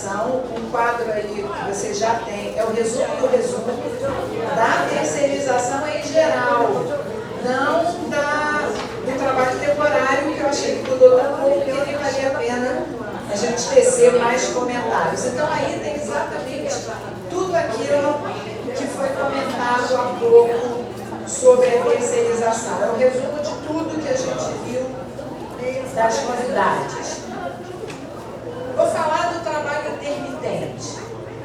terceirização, um quadro aí que você já tem, é o resumo do resumo da terceirização em geral, não do trabalho temporário, que eu achei que mudou tão pouco que nem valia a pena a gente tecer mais comentários. Então aí tem exatamente tudo aquilo que foi comentado há pouco sobre a terceirização. É o resumo de tudo que a gente viu das novidades. Vou falar do trabalho intermitente.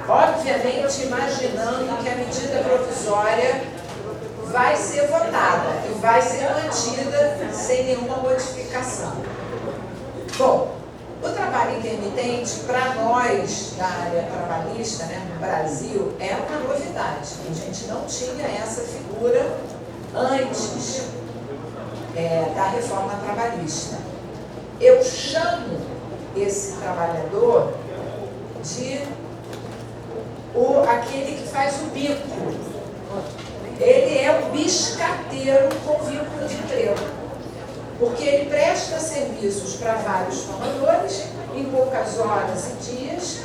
Obviamente, imaginando que a medida provisória vai ser votada e vai ser mantida sem nenhuma modificação. Bom, o trabalho intermitente, para nós da área trabalhista, né, no Brasil, é uma novidade. A gente não tinha essa figura antes da reforma trabalhista. Eu chamo esse trabalhador de aquele que faz o bico. Ele é o biscateiro com vínculo de emprego, porque ele presta serviços para vários tomadores em poucas horas e dias.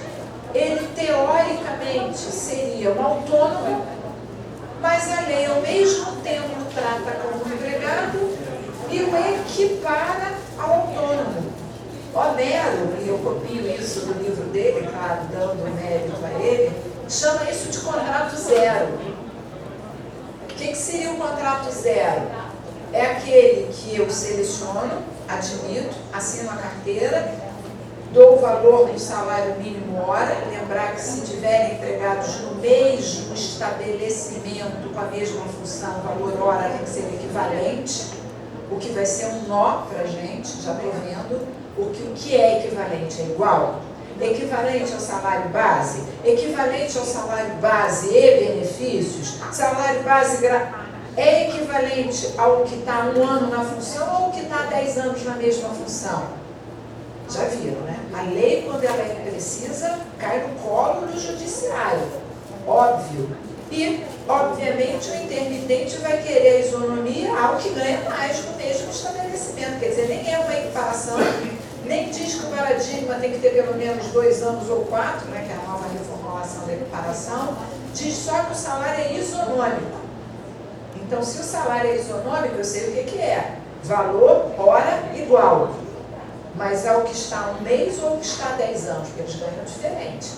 Ele, teoricamente, seria um autônomo, mas a lei, ao mesmo tempo, trata como empregado e o equipara ao autônomo. Homero, e eu copio isso do livro dele, claro, dando mérito a ele, chama isso de contrato zero. O que seria o contrato zero? É aquele que eu seleciono, admito, assino a carteira, dou o valor do salário mínimo hora, lembrar que se tiverem empregados no mesmo estabelecimento com a mesma função, o valor hora tem que ser equivalente, o que vai ser um nó para a gente, já estou vendo, o que é equivalente, é igual. Equivalente ao salário base, equivalente ao salário base e benefícios, salário base é equivalente ao que está 1 ano na função ou ao que está 10 anos na mesma função? Já viram, né? A lei, quando ela é precisa, cai no colo do judiciário, óbvio. E, obviamente, o intermitente vai querer a isonomia ao que ganha mais no mesmo estabelecimento. Quer dizer, nem é uma equiparação, nem diz que o paradigma tem que ter pelo menos 2 anos ou 4, né, que é a nova reformulação da equiparação, diz só que o salário é isonômico. Então, se o salário é isonômico, eu sei o que é. Valor, hora, igual. Mas ao que está 1 mês ou ao que está 10 anos, porque eles ganham diferente.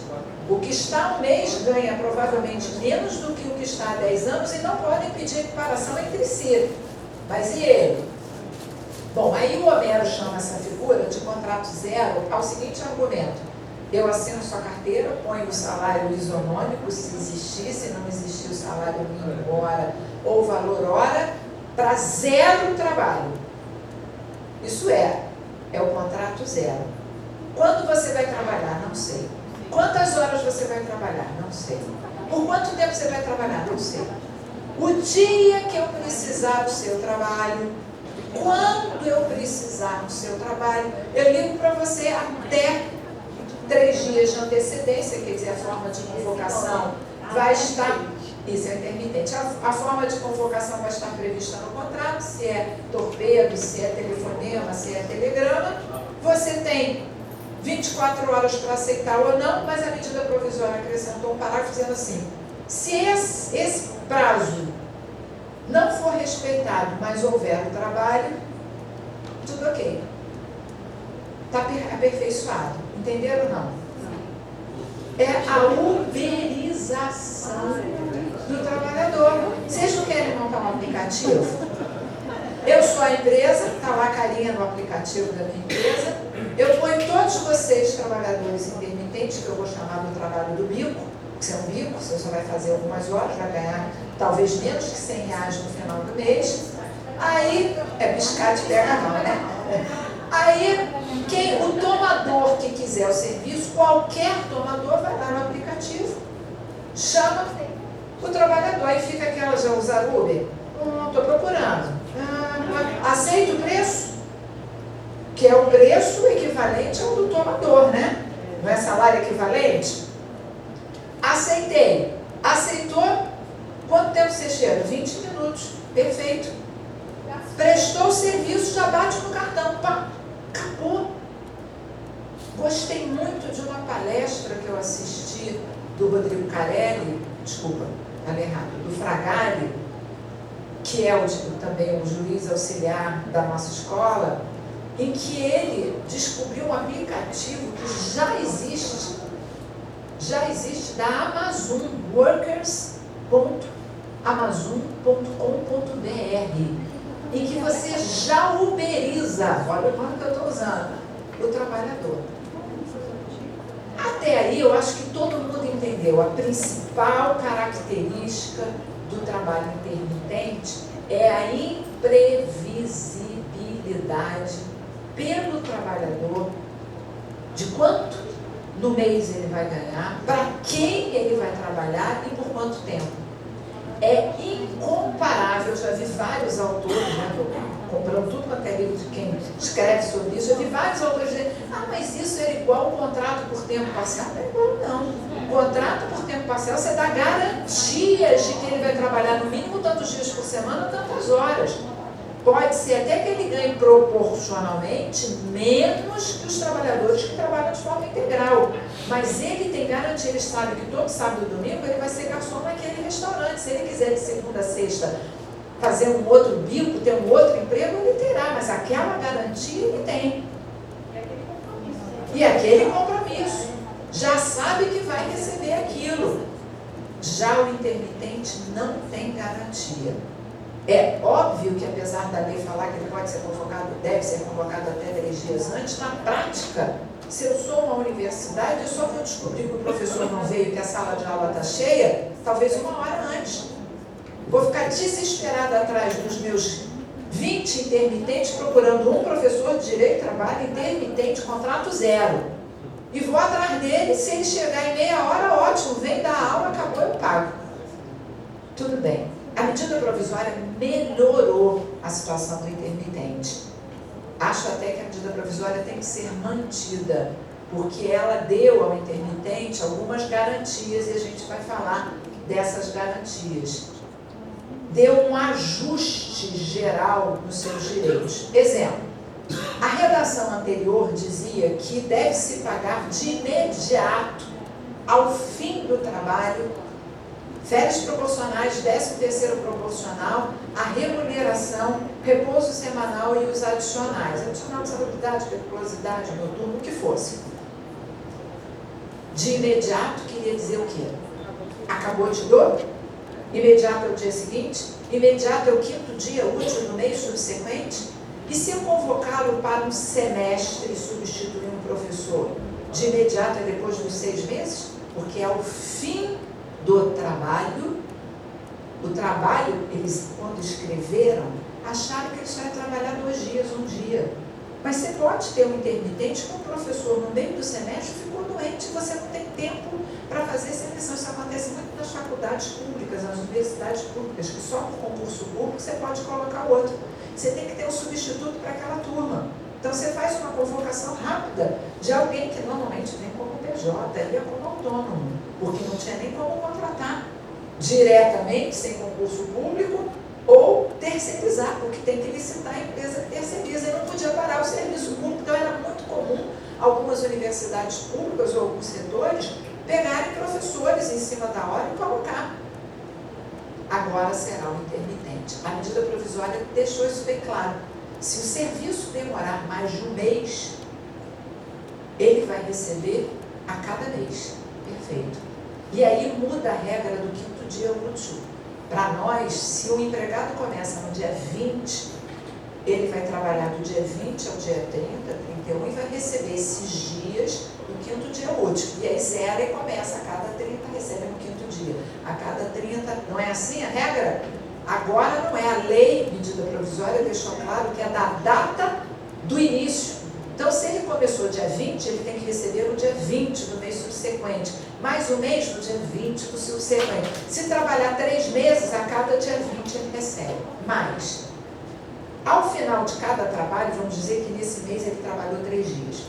O que está 1 mês ganha provavelmente menos do que o que está há 10 anos e não podem pedir equiparação entre si. Mas e ele? Bom, aí o Homero chama essa figura de contrato zero ao seguinte argumento. Eu assino sua carteira, ponho o salário isonômico, se existir, se não existir o salário mínimo hora ou valor hora, para zero trabalho. Isso é o contrato zero. Quando você vai trabalhar? Não sei. Quantas horas você vai trabalhar? Não sei. Por quanto tempo você vai trabalhar? Não sei. O dia que eu precisar do seu trabalho, quando eu precisar do seu trabalho, eu ligo para você até 3 dias de antecedência, quer dizer, a forma de convocação vai estar, isso é intermitente, a forma de convocação vai estar prevista no contrato, se é torpedo, se é telefonema, se é telegrama, você tem 24 horas para aceitar ou não, mas a medida provisória acrescentou um parágrafo dizendo assim, se esse prazo não for respeitado, mas houver o trabalho, tudo ok. Está aperfeiçoado. Entenderam ou não? É a uberização do trabalhador. Vocês não querem montar um aplicativo? Eu sou a empresa, está lá a carinha no aplicativo da minha empresa. Eu ponho todos vocês, trabalhadores intermitentes, que eu vou chamar do trabalho do bico, que você é um bico, você só vai fazer algumas horas, vai ganhar talvez menos que R$100 no final do mês. Aí, biscate pega não, né? Aí, o tomador que quiser o serviço, qualquer tomador vai lá no aplicativo, chama o trabalhador, aí fica aquela, já usar Uber? Estou procurando. Aceita o preço? Que é o preço equivalente ao do tomador, né? Não é salário equivalente? Aceitei. Aceitou? Quanto tempo você chega? 20 minutos. Perfeito. Prestou o serviço, já bate no cartão. Pá, acabou. Gostei muito de uma palestra que eu assisti do Rodrigo Carelli, desculpa, falei errado, do Fragale, que é também o juiz auxiliar da nossa escola, em que ele descobriu um aplicativo que já existe da Amazon, workers.amazon.com.br, em que você já uberiza, olha o quanto que eu estou usando, o trabalhador. Até aí eu acho que todo mundo entendeu. A principal característica do trabalho intermitente é a imprevisibilidade pelo trabalhador de quanto no mês ele vai ganhar, para quem ele vai trabalhar e por quanto tempo. É incomparável. Eu já vi vários autores, né, comprando tudo quanto é livro de quem escreve sobre isso, eu vi vários autores dizendo, mas isso é igual o contrato por tempo parcial. Não é igual, não. O contrato por tempo parcial, você dá garantias de que ele vai trabalhar no mínimo tantos dias por semana, tantas horas. Pode ser até que ele ganhe proporcionalmente menos que os trabalhadores que trabalham de forma integral. Mas ele tem garantia, ele sabe que todo sábado e domingo ele vai ser garçom naquele restaurante. Se ele quiser de segunda a sexta fazer um outro bico, ter um outro emprego, ele terá. Mas aquela garantia ele tem. E aquele compromisso. Já sabe que vai receber aquilo. Já o intermitente não tem garantia. É óbvio que, apesar da lei falar que ele pode ser convocado, deve ser convocado até 3 dias antes, na prática, se eu sou uma universidade, eu só vou descobrir que o professor não veio, que a sala de aula está cheia, talvez 1 hora antes. Vou ficar desesperada atrás dos meus 20 intermitentes, procurando um professor de direito, trabalho intermitente, contrato 0. E vou atrás dele, se ele chegar em meia hora, ótimo, vem dar aula, acabou, eu pago. Tudo bem. A medida provisória melhorou a situação do intermitente. Acho até que a medida provisória tem que ser mantida, porque ela deu ao intermitente algumas garantias e a gente vai falar dessas garantias. Deu um ajuste geral nos seus direitos. Exemplo, a redação anterior dizia que deve-se pagar de imediato, ao fim do trabalho, férias proporcionais, 13º proporcional, a remuneração, repouso semanal e os adicionais. Adicional de salubridade, periculosidade, noturno, o que fosse. De imediato queria dizer o quê? Acabou de dor? Imediato é o dia seguinte? Imediato é o 5º dia útil do mês subsequente? E se eu convocá-lo para um semestre e substituir um professor? De imediato é depois dos 6 meses? Porque é o fim do trabalho. O trabalho, eles quando escreveram, acharam que ele só ia trabalhar 2 dias, 1 dia. Mas você pode ter um intermitente com um professor no meio do semestre ficou doente, você não tem tempo para fazer seleção. Isso acontece muito nas faculdades públicas, nas universidades públicas, que só por concurso público você pode colocar outro. Você tem que ter um substituto para aquela turma. Então você faz uma convocação rápida de alguém que normalmente vem como PJ, ia como autônomo, porque não tinha nem como contratar diretamente, sem concurso público, ou terceirizar, porque tem que licitar a empresa que terceiriza, e não podia parar o serviço público. Então era muito comum algumas universidades públicas ou alguns setores pegarem professores em cima da hora e colocar. Agora será o intermitente. A medida provisória deixou isso bem claro. Se o serviço demorar mais de 1 mês, ele vai receber a cada mês. Perfeito. E aí muda a regra do 5º dia útil. Para nós, se o empregado começa no dia 20, ele vai trabalhar do dia 20 ao dia 30, 31 e vai receber esses dias no 5º dia útil. E aí zera e começa, a cada 30 recebe no 5º dia. A cada 30, não é assim a regra? Agora não é. A lei, medida provisória, deixou claro que é da data do início. Então, se ele começou dia 20, ele tem que receber no dia 20 do mês subsequente. Mais um mês no dia 20 do subsequente. Se trabalhar 3 meses, a cada dia 20 ele recebe. Mas, ao final de cada trabalho, vamos dizer que nesse mês ele trabalhou 3 dias.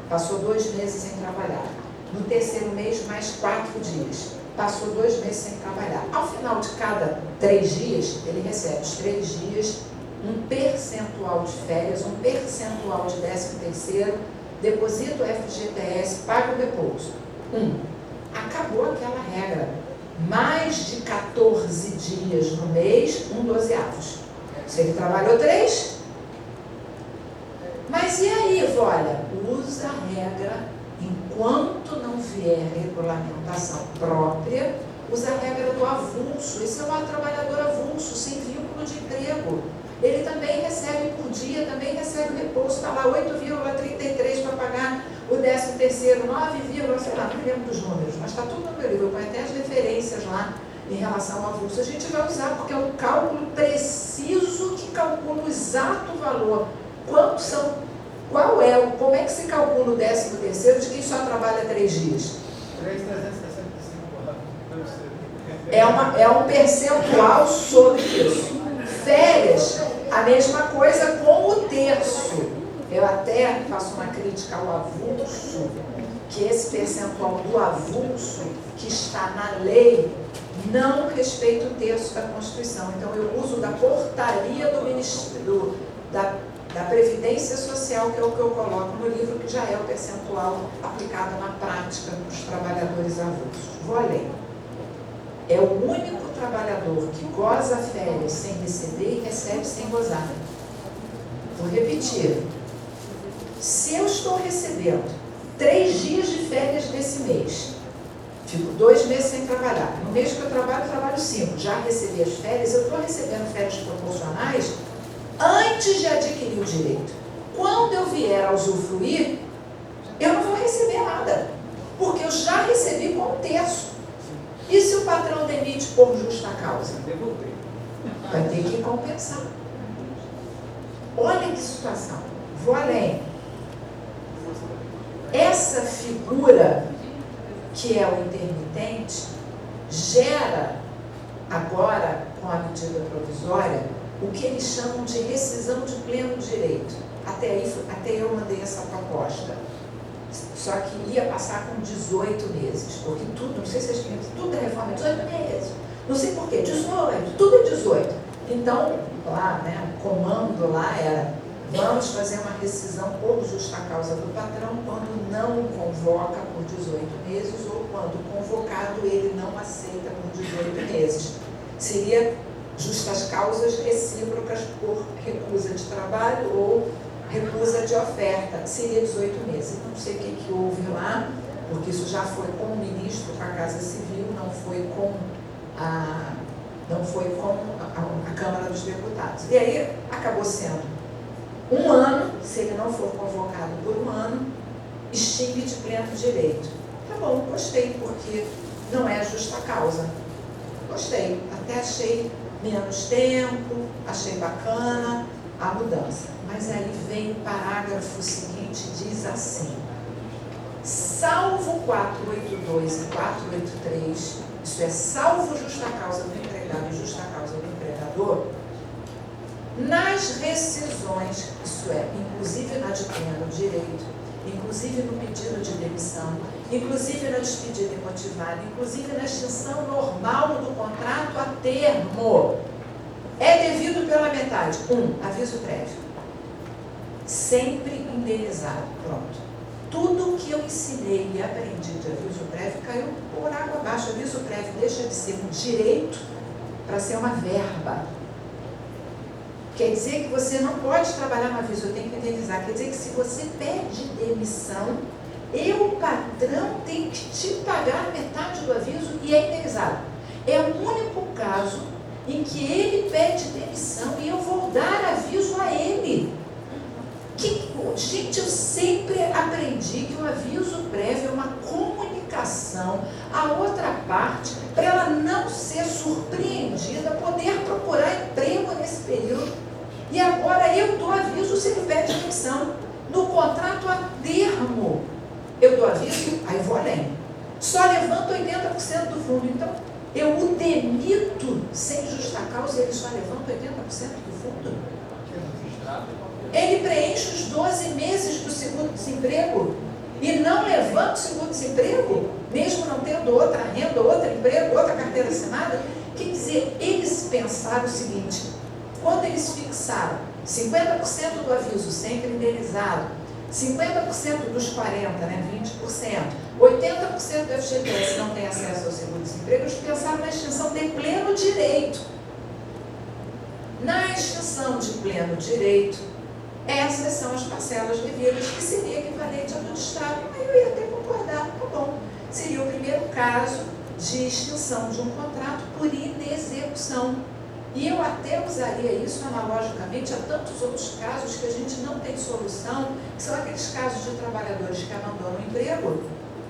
Passou 2 meses sem trabalhar. No 3º mês, mais 4 dias. Passou 2 meses sem trabalhar. Ao final de cada 3 dias, ele recebe os 3 dias, um percentual de férias, um percentual de 13º deposita o FGTS, paga o repouso. Acabou aquela regra. Mais de 14 dias no mês, 1/12. Se ele trabalhou 3, mas e aí, olha, usa a regra, enquanto não vier regulamentação própria, usa a regra do avulso. Esse é um trabalhador avulso, sem vínculo de emprego. Ele também recebe por dia, também recebe repouso, está lá 8,33 para pagar o 13º, 9, sei lá, não lembro dos números, mas está tudo no meu livro, eu ponho até as referências lá em relação ao avulso. A gente vai usar, porque é um cálculo preciso que calcula o exato valor. Quantos são, como é que se calcula o 13º de quem só trabalha 3 dias? 3.365. É um percentual sobre isso. Férias, a mesma coisa com o terço. Eu até faço uma crítica ao avulso, que esse percentual do avulso que está na lei não respeita o terço da Constituição. Então eu uso da portaria do Ministério da Previdência Social, que é o que eu coloco no livro, que já é o percentual aplicado na prática dos trabalhadores avulsos. Vou além. É o único trabalhador que goza férias sem receber e recebe sem gozar. Vou repetir. Se eu estou recebendo 3 dias de férias desse mês, fico 2 meses sem trabalhar. No mês que eu trabalho 5. Já recebi as férias, eu estou recebendo férias proporcionais antes de adquirir o direito. Quando eu vier a usufruir, eu não vou receber nada, porque eu já recebi com 1/3. E se o patrão demite por justa causa? Vai ter que compensar. Olha que situação. Vou além. Essa figura, que é o intermitente, gera agora, com a medida provisória, o que eles chamam de rescisão de pleno direito. Até eu mandei essa proposta. Só que ia passar com 18 meses, porque tudo, não sei se vocês lembram, tudo é reforma, 18 meses. Não sei por quê, 18, tudo é 18. Então, lá, né, o comando lá era, vamos fazer uma rescisão por justa causa do patrão quando não o convoca por 18 meses ou quando convocado ele não aceita por 18 meses. Seria justas causas recíprocas por recusa de trabalho ou recusa de oferta, seria 18 meses. Não sei o que houve lá, porque isso já foi com o ministro, com a Casa Civil, não foi com a Câmara dos Deputados. E aí acabou sendo 1 ano, se ele não for convocado por 1 ano, extingue de pleno direito. Tá bom, gostei, porque não é justa causa. Gostei, até achei menos tempo, achei bacana a mudança. Mas aí vem o parágrafo seguinte, diz assim: salvo 482 e 483, isso é, salvo justa causa do empregado e justa causa do empregador, nas rescisões, isso é, inclusive na de pleno direito, inclusive no pedido de demissão, inclusive na despedida imotivada, inclusive na extinção normal do contrato a termo, é devido pela metade. 1, aviso prévio. Sempre indenizado. Pronto. Tudo que eu ensinei e aprendi de aviso prévio caiu por água abaixo. Aviso prévio deixa de ser um direito para ser uma verba. Quer dizer que você não pode trabalhar no aviso, eu tenho que indenizar. Quer dizer que se você pede demissão, o patrão tem que te pagar metade do aviso e é indenizado. É o único caso em que ele pede demissão e eu vou dar aviso a ele. Gente, eu sempre aprendi que o aviso prévio é uma comunicação à outra parte para ela não ser surpreendida, poder procurar emprego nesse período. E agora eu dou aviso se ele pede demissão. No contrato a termo, eu dou aviso, aí vou além. Só levanto 80% do fundo. Então, eu o demito sem justa causa e ele só levanta 80% do fundo. Ele preenche os 12 meses do seguro-desemprego e não levanta o seguro-desemprego, mesmo não tendo outra renda, outro emprego, outra carteira assinada. Quer dizer, eles pensaram o seguinte: quando eles fixaram 50% do aviso sempre indenizado, 50% dos 40%, né, 20%, 80% do FGTS não tem acesso ao seguro-desemprego, eles pensaram na extinção de pleno direito. Na extinção de pleno direito, essas são as parcelas devidas, que seria equivalente à do Estado. Aí eu ia até concordar, tá bom. Seria o primeiro caso de extinção de um contrato por inexecução. E eu até usaria isso analogicamente a tantos outros casos que a gente não tem solução, que são aqueles casos de trabalhadores que abandonam o emprego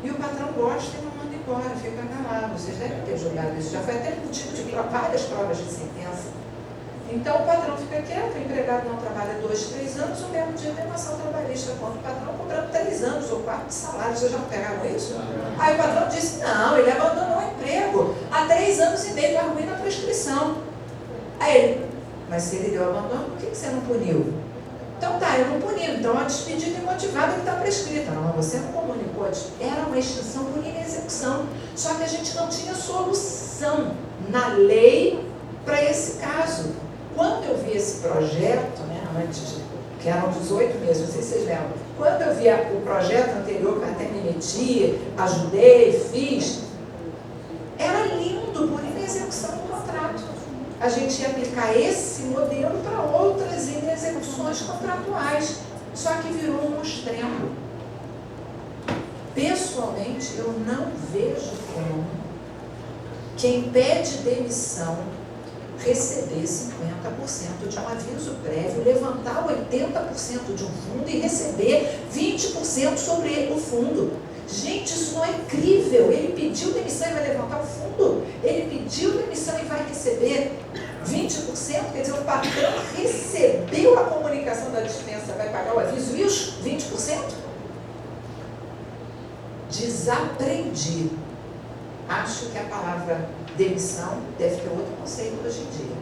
e o patrão gosta e não manda embora, fica calado. Vocês devem ter julgado isso. Já foi até motivo de várias provas de sentença. Então o patrão fica quieto, o empregado não trabalha 2, 3 anos, o mesmo dia tem uma ação trabalhista contra o patrão cobrando 3 anos ou 4 de salário. Vocês já não pegaram isso? Aí o patrão disse, não, ele abandonou o emprego há 3 anos e meio, está ruim na prescrição. Aí ele, mas se ele deu abandono, por que você não puniu? Então tá, eu não puni, então a despedida imotivada que está prescrita. Não, você não comunicou, era uma extinção por inexecução. Só que a gente não tinha solução na lei para esse caso. Quando eu vi esse projeto, né, antes, que eram 18 meses, não sei se vocês lembram, quando eu vi o projeto anterior, que eu até me meti, ajudei, fiz, era lindo por inexecução do contrato. A gente ia aplicar esse modelo para outras inexecuções contratuais, só que virou um extremo. Pessoalmente, eu não vejo como quem pede demissão receber 50% de um aviso prévio, levantar 80% de um fundo e receber 20% sobre o fundo. Gente, isso não é crível. Ele pediu demissão e vai levantar o fundo. Ele pediu demissão e vai receber 20%. Quer dizer, o patrão recebeu a comunicação da dispensa, vai pagar o aviso e os 20%? Desaprendi. Acho que a palavra demissão deve ter outro conceito hoje em dia.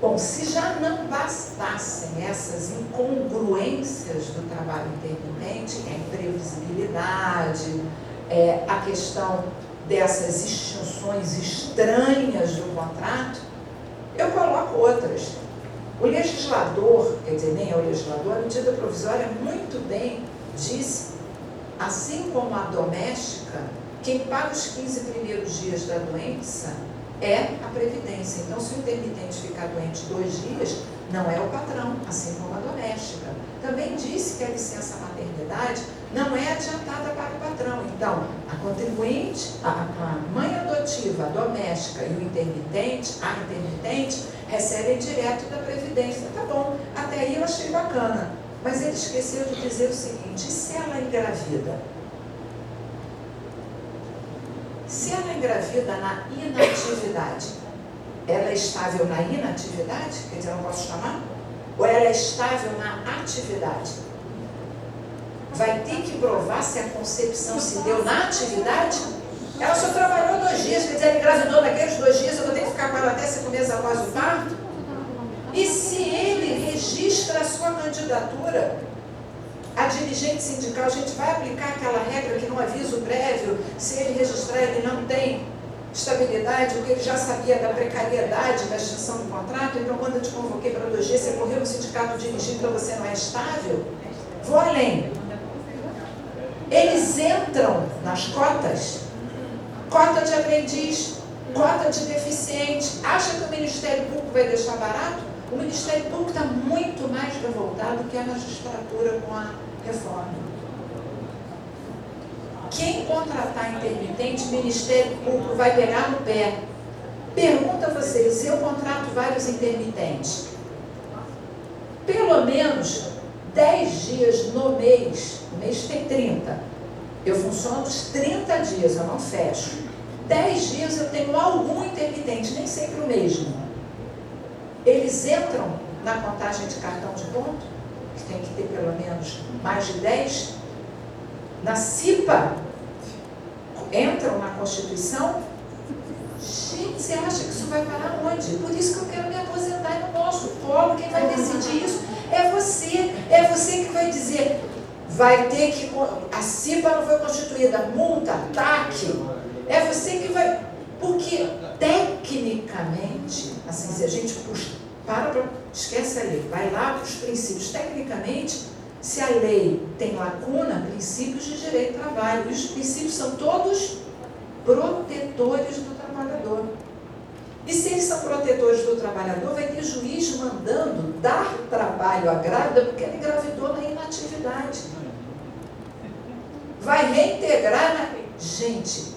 Bom, se já não bastassem essas incongruências do trabalho intermitente, a imprevisibilidade, a questão dessas extinções estranhas do contrato, eu coloco outras. O legislador, quer dizer, nem é o legislador, a medida provisória muito bem disse, assim como a doméstica, quem paga os 15 primeiros dias da doença é a Previdência. Então, se o intermitente ficar doente 2 dias, não é o patrão, assim como a doméstica. Também disse que a licença maternidade não é adiantada para o patrão. Então, a contribuinte, a mãe adotiva, a doméstica e o intermitente, a intermitente, recebem direto da Previdência. Tá bom, até aí eu achei bacana. Mas ele esqueceu de dizer o seguinte, e se ela engravida? Se ela engravida na inatividade, ela é estável na inatividade? Quer dizer, eu não posso chamar? Ou ela é estável na atividade? Vai ter que provar se a concepção se deu na atividade? Ela só trabalhou 2 dias, quer dizer, ela engravidou naqueles 2 dias, eu vou ter que ficar com ela até 5 meses após o parto? E se ele registra a sua candidatura a dirigente sindical, a gente vai aplicar aquela regra que no aviso prévio, se ele registrar, ele não tem estabilidade, porque ele já sabia da precariedade da extinção do contrato, então quando eu te convoquei para 2 dias, você correu no sindicato dirigir, então você não é estável? Vou além. Eles entram nas cotas, cota de aprendiz, cota de deficiente. Acha que o Ministério Público vai deixar barato? O Ministério Público está muito mais revoltado que a magistratura com a reforma. Quem contratar intermitente, o Ministério Público vai pegar no pé. Pergunta a vocês, se eu contrato vários intermitentes, pelo menos 10 dias no mês, o mês tem 30, eu funciono os 30 dias, eu não fecho. 10 dias eu tenho algum intermitente, nem sempre o mesmo. Eles entram na contagem de cartão de ponto, que tem que ter pelo menos mais de 10, na CIPA, entram na Constituição. Gente, você acha que isso vai parar onde? Por isso que eu quero me aposentar no nosso colo. Quem vai decidir isso é você que vai dizer, vai ter que, a CIPA não foi constituída, multa, TAC, é você que vai, porque tecnicamente, assim, se a gente puxa, esquece ali, vai lá para os princípios, tecnicamente, Se a lei tem lacuna, princípios de direito do trabalho. E os princípios são todos protetores do trabalhador. E se eles são protetores do trabalhador, vai ter juiz mandando dar trabalho à grávida porque ela engravidou na inatividade. Vai reintegrar na... Gente,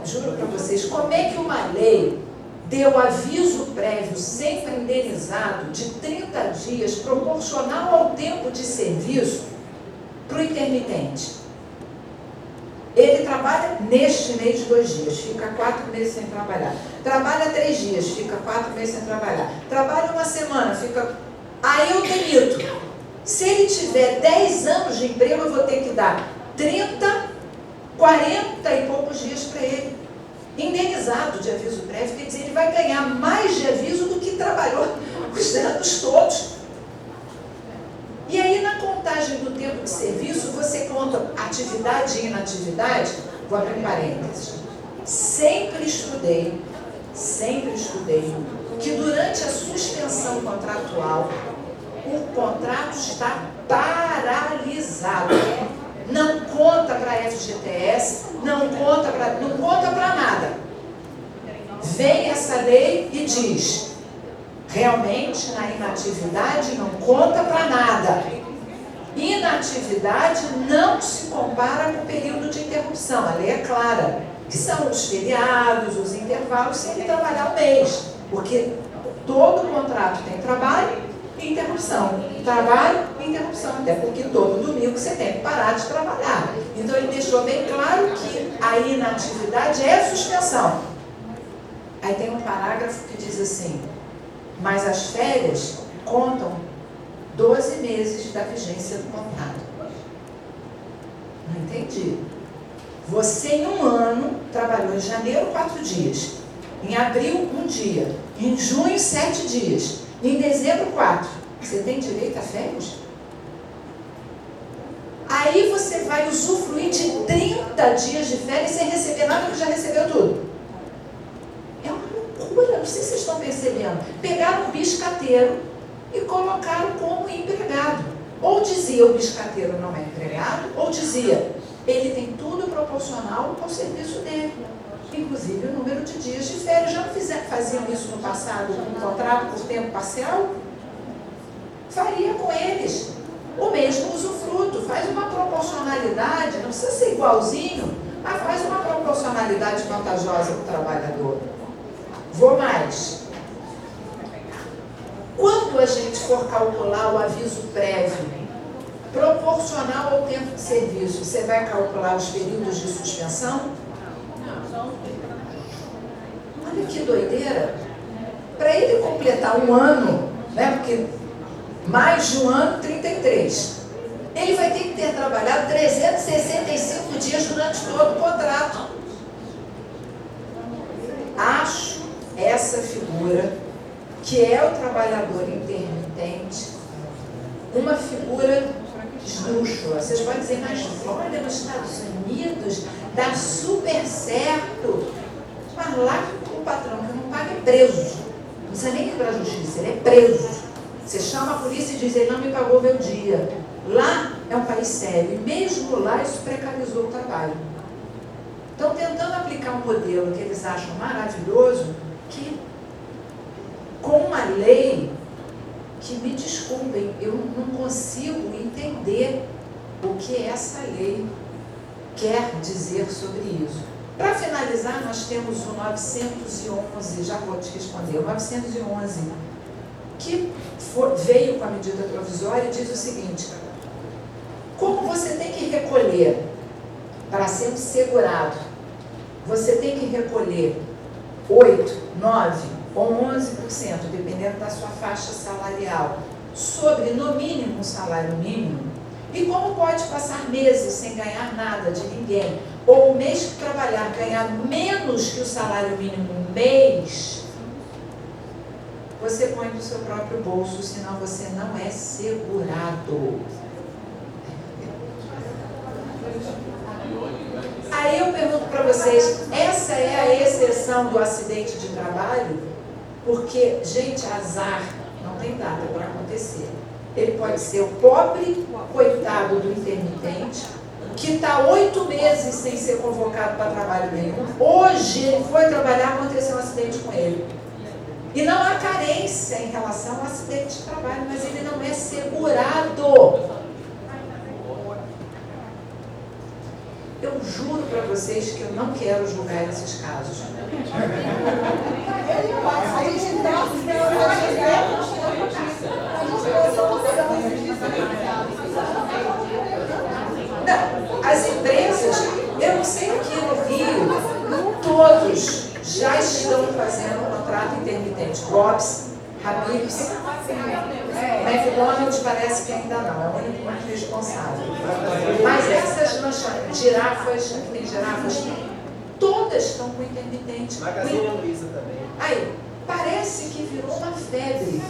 juro para vocês, como é que uma lei deu aviso prévio, sempre indenizado, de 30 dias, proporcional ao tempo de serviço, para o intermitente? Ele trabalha neste mês 2 dias, fica 4 meses sem trabalhar. Trabalha 3 dias, fica 4 meses sem trabalhar. Trabalha 1 semana, fica... Aí eu demito. Se ele tiver 10 anos de emprego, eu vou ter que dar 30, 40 e poucos dias para ele. Indenizado de aviso prévio, quer dizer, ele vai ganhar mais de aviso do que trabalhou os anos todos. E aí, na contagem do tempo de serviço, você conta atividade e inatividade. Vou abrir um parênteses. Sempre estudei que durante a suspensão contratual, o contrato está paralisado. Não conta para a FGTS, não conta para nada. Vem essa lei e diz, realmente na inatividade não conta para nada. Inatividade não se compara com o período de interrupção. A lei é clara, que são os feriados, os intervalos, se ele trabalhar 1 mês. Porque todo contrato tem trabalho e interrupção. Trabalho e interrupção, até porque todo domingo você tem que parar de trabalhar. Então ele deixou bem claro que a inatividade é suspensão. Aí tem um parágrafo que diz assim, mas as férias contam 12 meses da vigência do contrato. Não entendi. Você em 1 ano trabalhou em janeiro 4 dias, em abril 1 dia, em junho 7 dias, em dezembro 4. Você tem direito a férias? Aí você vai usufruir de 30 dias de férias sem receber nada, porque já recebeu tudo. É uma loucura, não sei se vocês estão percebendo. Pegaram um biscateiro e colocaram como empregado. Ou dizia o biscateiro não é empregado, ou dizia ele tem tudo proporcional ao serviço dele. Inclusive o número de dias de férias. Já não faziam isso no passado com um contrato por tempo parcial? Faria com eles o mesmo usufruto. Faz uma proporcionalidade, não precisa ser igualzinho, mas faz uma proporcionalidade vantajosa para o trabalhador. Vou mais. Quando a gente for calcular o aviso prévio, proporcional ao tempo de serviço, você vai calcular os períodos de suspensão? Olha que doideira. Para ele completar 1 ano, né, porque mais de 1 ano, 33. Ele vai ter que ter trabalhado 365 dias durante todo o contrato. Acho essa figura, que é o trabalhador intermitente, uma figura esdrúxula. Vocês podem dizer, mas olha, nos Estados Unidos dá super certo. Mas lá o patrão que não paga é preso. Não precisa nem ir para a justiça, ele é preso. Você chama a polícia e diz, ele não me pagou meu dia. Lá é um país sério, e mesmo lá isso precarizou o trabalho. Estão tentando aplicar um modelo que eles acham maravilhoso, que com uma lei que, me desculpem, eu não consigo entender o que essa lei quer dizer sobre isso. Para finalizar, nós temos o 911, já vou te responder, o 911, que veio com a medida provisória e diz o seguinte, como você tem que recolher, para ser um segurado, você tem que recolher 8, 9 ou 11%, dependendo da sua faixa salarial, sobre, no mínimo, um salário mínimo, e como pode passar meses sem ganhar nada de ninguém, ou um mês que trabalhar, ganhar menos que o salário mínimo um mês, você põe do seu próprio bolso, senão você não é segurado. Aí eu pergunto para vocês, essa é a exceção do acidente de trabalho? Porque, gente, azar não tem data para acontecer. Ele pode ser o pobre coitado do intermitente, que está 8 meses sem ser convocado para trabalho nenhum. Hoje ele foi trabalhar, aconteceu um acidente com ele. E não há carência em relação ao acidente de trabalho, mas ele não é segurado. Eu juro para vocês que eu não quero julgar esses casos. Não, as empresas, eu não sei aqui no Rio, todos já estão fazendo um contrato intermitente. Bob's, Habib's, McDonald's parece que ainda não, é o único mais responsável. Mas essas lanchonetes, girafas, que tem girafas, todas estão com intermitente. Magazine Luiza também. Aí, parece que virou uma febre.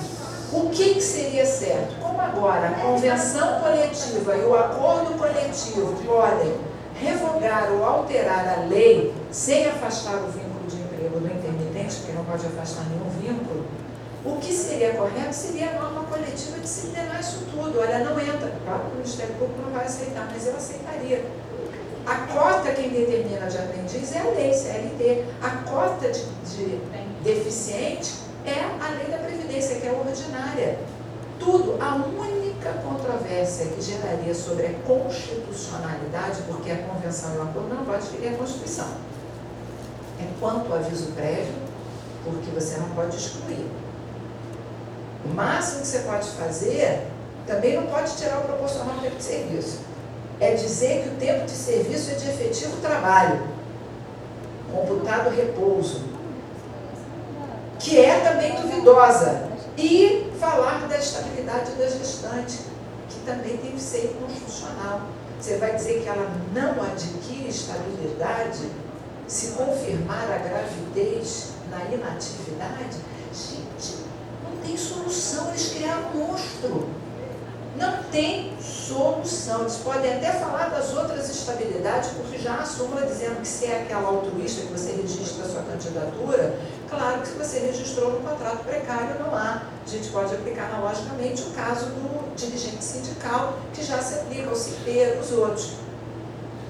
O que seria certo? Como agora a convenção coletiva e o acordo coletivo podem revogar ou alterar a lei sem afastar o vínculo de emprego do intermitente, porque não pode afastar nenhum vínculo, o que seria correto seria a norma coletiva disciplinar isso tudo. Olha, não entra. Claro que o Ministério Público não vai aceitar, mas eu aceitaria. A cota quem determina de aprendiz é a lei, CLT. A cota de deficiente é a lei da Previdência, que é ordinária. Tudo. A única controvérsia que geraria sobre a constitucionalidade, porque a Convenção e o acordo não pode ferir a Constituição, é quanto ao aviso prévio, porque você não pode excluir. O máximo que você pode fazer, também não pode tirar o proporcional do tempo de serviço. É dizer que o tempo de serviço é de efetivo trabalho, computado repouso, que é também duvidosa. E falar da estabilidade da gestante, que também tem que ser constitucional. Você vai dizer que ela não adquire estabilidade se confirmar a gravidez na inatividade? Gente, não tem solução, eles criaram um monstro. Não tem solução. Eles podem até falar das outras estabilidades, porque já há súmula dizendo que se é aquela altruísta que você registra a sua candidatura, claro que se você registrou no contrato precário, não há. A gente pode aplicar analogicamente o caso do dirigente sindical, que já se aplica ao CIPER, os outros.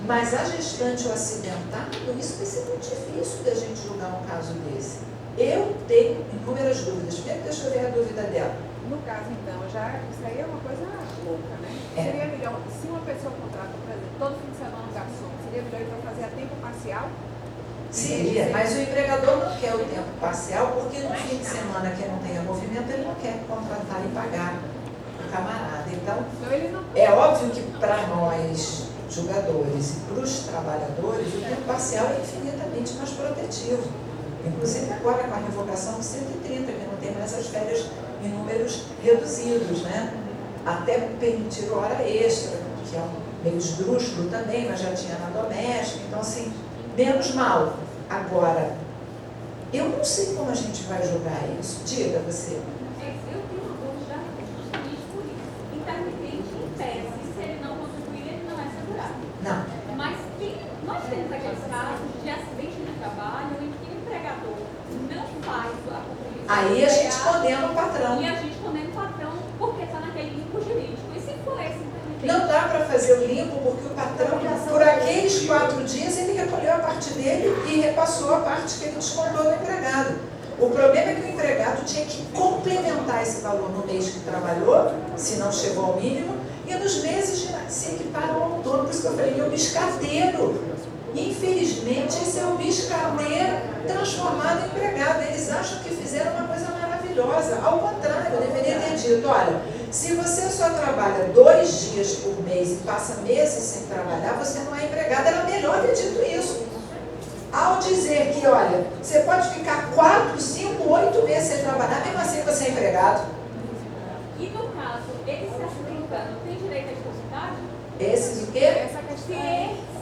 Mas a gestante ou acidentado, isso vai ser muito difícil da gente julgar um caso desse. Eu tenho inúmeras dúvidas. Primeiro, deixa eu ver a dúvida dela. No caso, então, já isso aí é uma coisa louca, né? É. Seria melhor, se uma pessoa contrata, por exemplo, todo fim de semana um garçom, seria melhor ir para fazer a tempo parcial? Seria, mas o empregador não quer o tempo parcial, porque no fim de semana que não tenha movimento, ele não quer contratar e pagar o camarada. Então, Então ele não... é óbvio que para nós, julgadores, e para os trabalhadores, o tempo parcial é infinitamente mais protetivo. Inclusive agora com a revogação do 130, que não tem mais as férias em números reduzidos, né? Até permitir hora extra, que é meio esdrúxulo também, mas já tinha na doméstica, então assim, menos mal. Agora, eu não sei como a gente vai julgar isso. Diga você. Eu tenho uma dúvida justamente por isso. Intermitente, em tese, se ele não contribuir, ele não é segurado. Não. Mas nós temos aqueles casos de acidente de trabalho em que o empregador não faz a contribuição. Aí a gente condena o patrão. E a gente condena o patrão porque está naquele limbo jurídico. E se for esse intermitente? Não dá para fazer o limpo porque o patrão, por aqueles 4 dias, ele recolheu a parte dele e repassou a parte que ele descontou do empregado. O problema é que o empregado tinha que complementar esse valor no mês que trabalhou, se não chegou ao mínimo, e nos meses de se equipar ao autônomo. Por isso que eu falei, o biscateiro. Infelizmente, esse é o biscateiro transformado em empregado. Eles acham que fizeram uma coisa maravilhosa. Ao contrário, eu deveria ter dito, olha, se você só trabalha 2 dias por mês e passa meses sem trabalhar, você não é empregado. Era melhor ter dito isso. Ao dizer que, olha, você pode ficar 4, 5, 8 meses sem trabalhar, mesmo assim você é empregado. E no caso, ele se acidentando, tem direito à desconsidade? Esses o quê? Essa questão...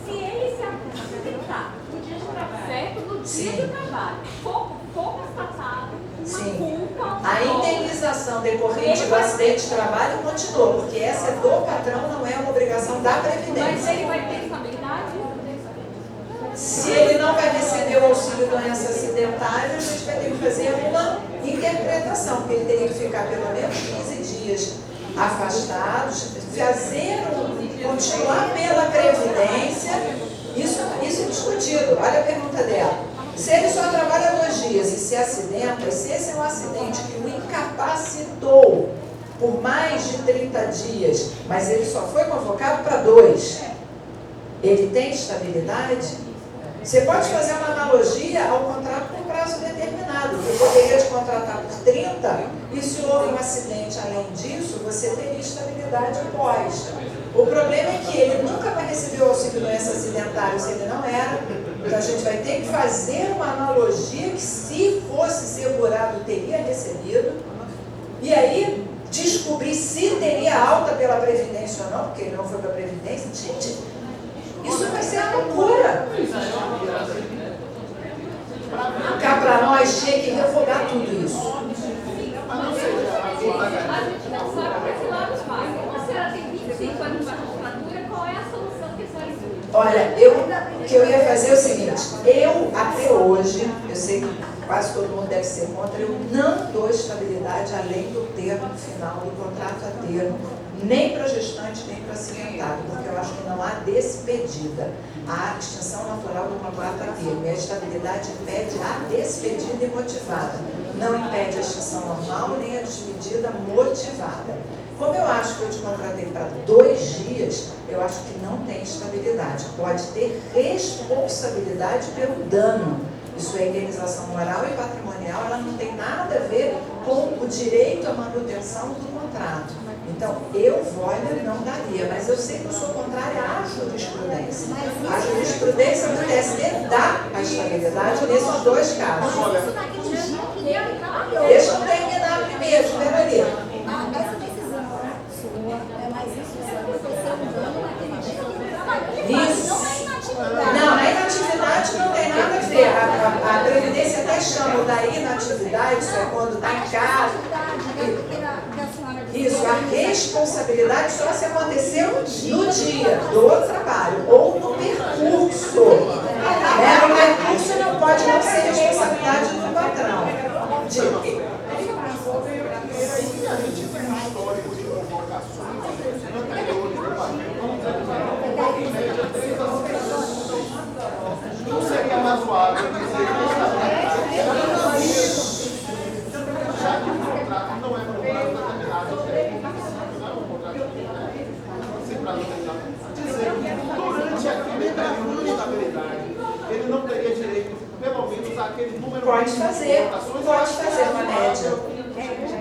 Se ele se acidentar no dia de trabalho, certo? No dia Sim. de trabalho, for constatado Sim. uma culpa... A indenização decorrente do acidente de trabalho continua, porque essa é do patrão, não é uma obrigação da Mas Previdência. ele vai ter estabilidade? Se ele não vai receber o auxílio doença acidentária, a gente vai ter que fazer uma interpretação, porque ele teria que ficar pelo menos 15 dias afastados, continuar pela Previdência, isso é discutido. Olha a pergunta dela. Se ele só trabalha 2 dias e se acidenta, se esse é um acidente que o incapacitou por mais de 30 dias, mas ele só foi convocado para 2, ele tem estabilidade? Você pode fazer uma analogia ao contrato com prazo determinado. Você poderia te contratar por 30 e se houve um acidente além disso, você teria estabilidade após. O problema é que ele nunca vai receber o auxílio doença acidentário se ele não era. Então a gente vai ter que fazer uma analogia que se fosse segurado teria recebido. E aí descobrir se teria alta pela Previdência ou não, porque ele não foi para a Previdência. Gente, isso vai ser uma loucura. Cá para nós tinha que revogar tudo isso. A gente não sabe para que lado vai. Como a senhora tem 25 anos de magistratura, qual é a solução que a senhora inclui? Olha, o que eu ia fazer é o seguinte, eu até hoje, eu sei que quase todo mundo deve ser contra, eu não dou estabilidade além do termo final do contrato a termo, nem para gestante, nem para acidentado, porque eu acho que não há despedida. Há extinção natural do contrato a termo, e a estabilidade impede a despedida imotivada. Não impede a extinção normal, nem a despedida motivada. Como eu acho que eu te contratei para 2 dias, eu acho que não tem estabilidade. Pode ter responsabilidade pelo dano. Isso é indenização moral e patrimonial, ela não tem nada a ver com o direito à manutenção do contrato. Então, eu, Voller, não daria, mas eu sei que eu sou contrária à jurisprudência. A jurisprudência do TST dá a estabilidade nesses 2 casos. Deixa eu terminar primeiro, espera ali. Isso. Não, a inatividade não tem nada a ver. A Previdência até chama da inatividade, isso é quando está em casa. Isso, a responsabilidade só se aconteceu no dia do trabalho ou no percurso. No percurso não pode não ser responsabilidade do patrão. Não seria razoável dizer que já que o contrato não é por prazo determinado, não é um contrato sem prazo determinado, dizer que durante aquele período de estabilidade ele não teria direito, pelo menos, àquele número Pode de fazer uma média.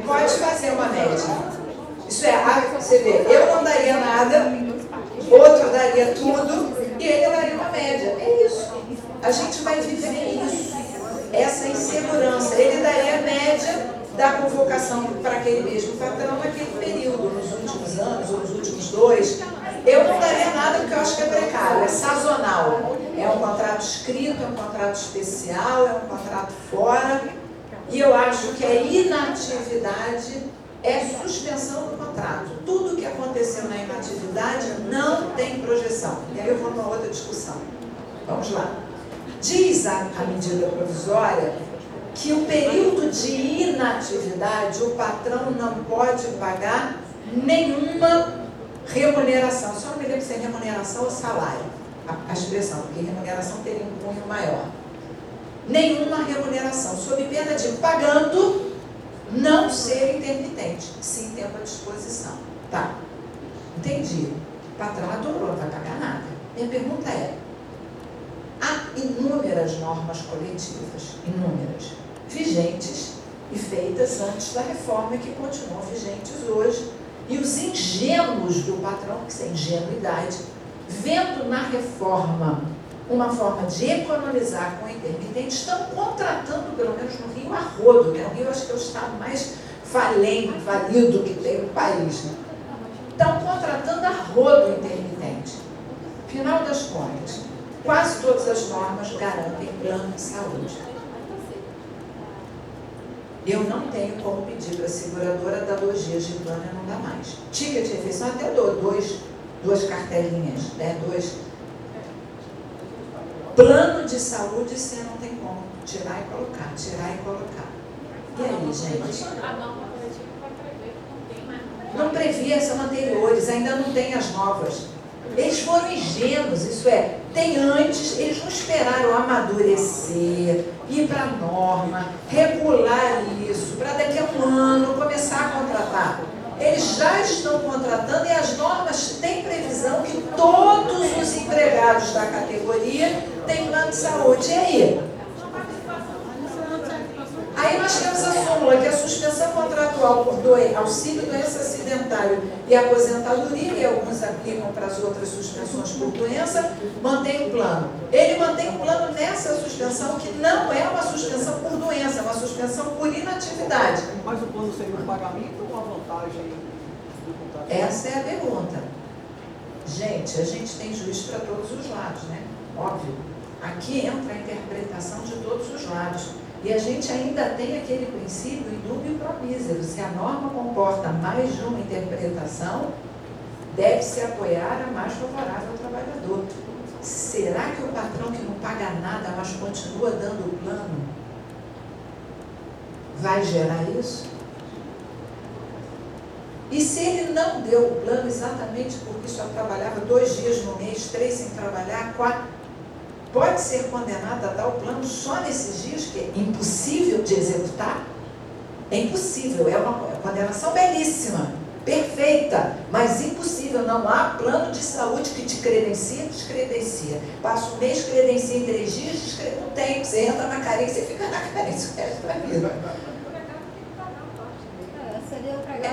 Pode fazer uma média. Isso é, você vê, eu não daria nada, outro daria tudo e ele daria uma média. É isso. A gente vai viver isso, essa insegurança. Ele daria a média da convocação para aquele mesmo patrão naquele período, nos últimos anos ou nos últimos 2. Eu não daria nada porque eu acho que é precário, é sazonal. É um contrato escrito, é um contrato especial, é um contrato fora. E eu acho que a inatividade é suspensão do contrato. Tudo que aconteceu na inatividade não tem projeção. E aí eu vou numa outra discussão. Vamos lá. Diz a medida provisória que o período de inatividade o patrão não pode pagar nenhuma remuneração. Só não me lembro se é remuneração ou salário, a expressão, porque remuneração teria um cunho maior. Nenhuma remuneração, sob pena de pagando, não ser intermitente, sim tempo à disposição. Tá, entendi. O patrão adorou, não vai pagar nada. Minha pergunta é, há inúmeras normas coletivas, inúmeras, vigentes e feitas antes da reforma e que continuam vigentes hoje. E os ingênuos do patrão, que isso é ingenuidade, vendo na reforma uma forma de economizar com o intermitente, estão contratando, pelo menos no Rio, a rodo, né? O Rio acho que é o estado mais falido que tem no país. Né? Estão contratando a rodo o intermitente. Final das contas, quase todas as normas garantem plano de saúde. Eu não tenho como pedir para a seguradora dar 2 dias de plano e não dá mais. Ticket de refeição até dou 2 cartelinhas, né? 2. Plano de saúde você não tem como tirar e colocar, tirar e colocar. E aí, gente? A norma coletiva vai prever que não tem mais não previa, são anteriores, ainda não tem as novas. Eles foram ingênuos, isso é, tem antes, eles não esperaram amadurecer, ir para a norma, regular isso, para daqui a um ano começar a contratar. Eles já estão contratando e as normas têm previsão que todos os empregados da categoria têm plano de saúde. E aí? Aí nós temos a súmula que a suspensão contratual por auxílio, doença acidentário e aposentadoria, e alguns aplicam para as outras suspensões por doença, mantém o plano. Ele mantém o plano nessa suspensão, que não é uma suspensão por doença, é uma suspensão por inatividade. Mas o plano seria um pagamento ou uma vantagem do contrato? Essa é a pergunta. Gente, a gente tem juiz para todos os lados, né? Óbvio. Aqui entra a interpretação de todos os lados. E a gente ainda tem aquele princípio in dubio pro misero. Se a norma comporta mais de uma interpretação, deve-se apoiar a mais favorável ao trabalhador. Será que o patrão que não paga nada, mas continua dando o plano, vai gerar isso? E se ele não deu o plano exatamente porque só trabalhava 2 dias no mês, 3 sem trabalhar, 4... pode ser condenado a dar o plano só nesses dias, que é impossível de executar? É impossível, é uma condenação belíssima, perfeita, mas impossível. Não há plano de saúde que te credencia, descredencia. Passa um mês, credencia em 3 dias, não tem. Você entra na carência e fica na carência o resto da vida.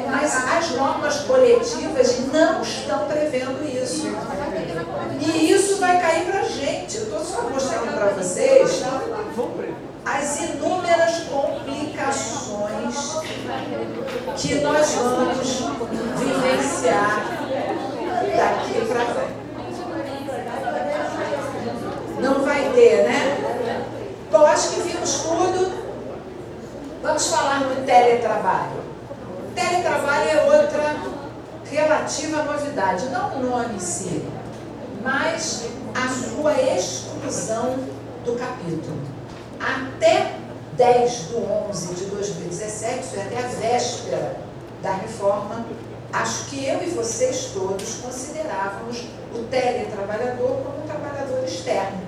Mas as normas coletivas não estão prevendo isso. E isso vai cair para a gente. Eu estou só mostrando para vocês as inúmeras complicações que nós vamos vivenciar daqui para frente. Não vai ter, né? Bom, acho que vimos tudo. Vamos falar no teletrabalho. Teletrabalho é outra relativa novidade, não o nome em si, mas a sua exclusão do capítulo. Até 10/11 de 2017, isso é até a véspera da reforma, acho que eu e vocês todos considerávamos o teletrabalhador como um trabalhador externo,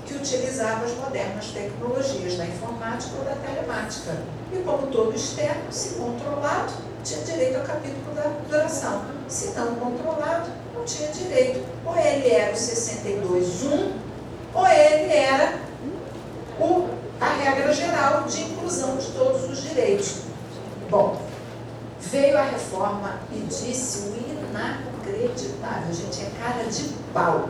que utilizava as modernas tecnologias da informática ou da telemática. E como todo externo, se controlado, tinha direito ao capítulo da duração. Se não controlado, não tinha direito. Ou ele era o 62.1, ou ele era a regra geral de inclusão de todos os direitos. Bom, veio a reforma e disse o inacreditável. Gente, é cara de pau.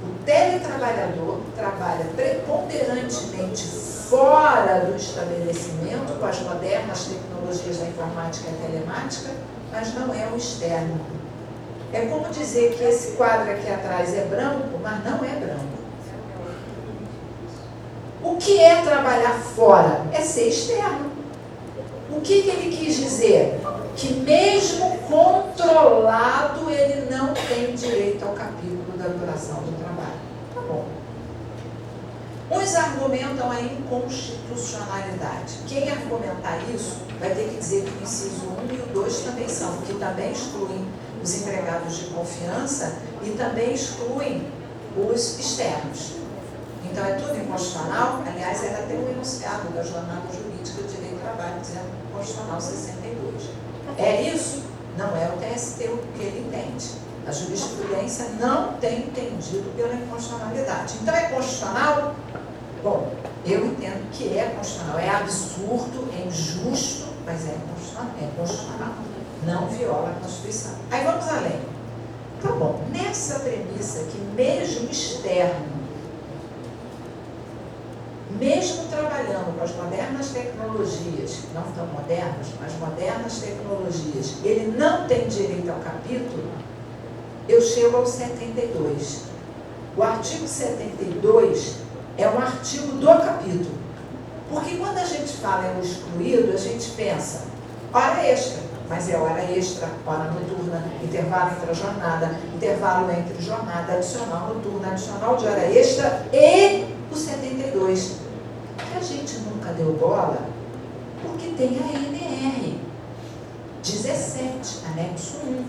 O teletrabalhador trabalha preponderantemente fora do estabelecimento com as modernas tecnologias da informática e telemática, mas não é o externo. É como dizer que esse quadro aqui atrás é branco, mas não é branco. O que é trabalhar fora? É ser externo. O que ele quis dizer? Que mesmo controlado, ele não tem direito ao capítulo da duração do trabalho. Tá bom. Uns argumentam a inconstitucionalidade. Quem argumentar isso vai ter que dizer que o inciso 1 e o 2 também são, que também excluem os empregados de confiança e também excluem os externos. Então é tudo inconstitucional. Aliás, era até um enunciado da Jornada Jurídica de Direito do Trabalho, dizendo Constitucional 62. É isso? Não é o TST o que ele entende. A jurisprudência não tem entendido pela inconstitucionalidade. Então é constitucional? Bom, eu entendo que é constitucional. É absurdo, é injusto, mas é constitucional. Não viola a Constituição. Aí vamos além. Tá bom, nessa premissa que mesmo externo, mesmo trabalhando com as modernas tecnologias, não tão modernas, mas modernas tecnologias, ele não tem direito ao capítulo, eu chego ao 72. O artigo 72 é um artigo do capítulo. Porque quando a gente fala em excluído, a gente pensa hora extra, mas é hora extra, hora noturna, intervalo entre a jornada, intervalo entre jornada, adicional noturna, adicional de hora extra e o 72. Que a gente nunca deu bola, porque tem a NR. 17, anexo 1,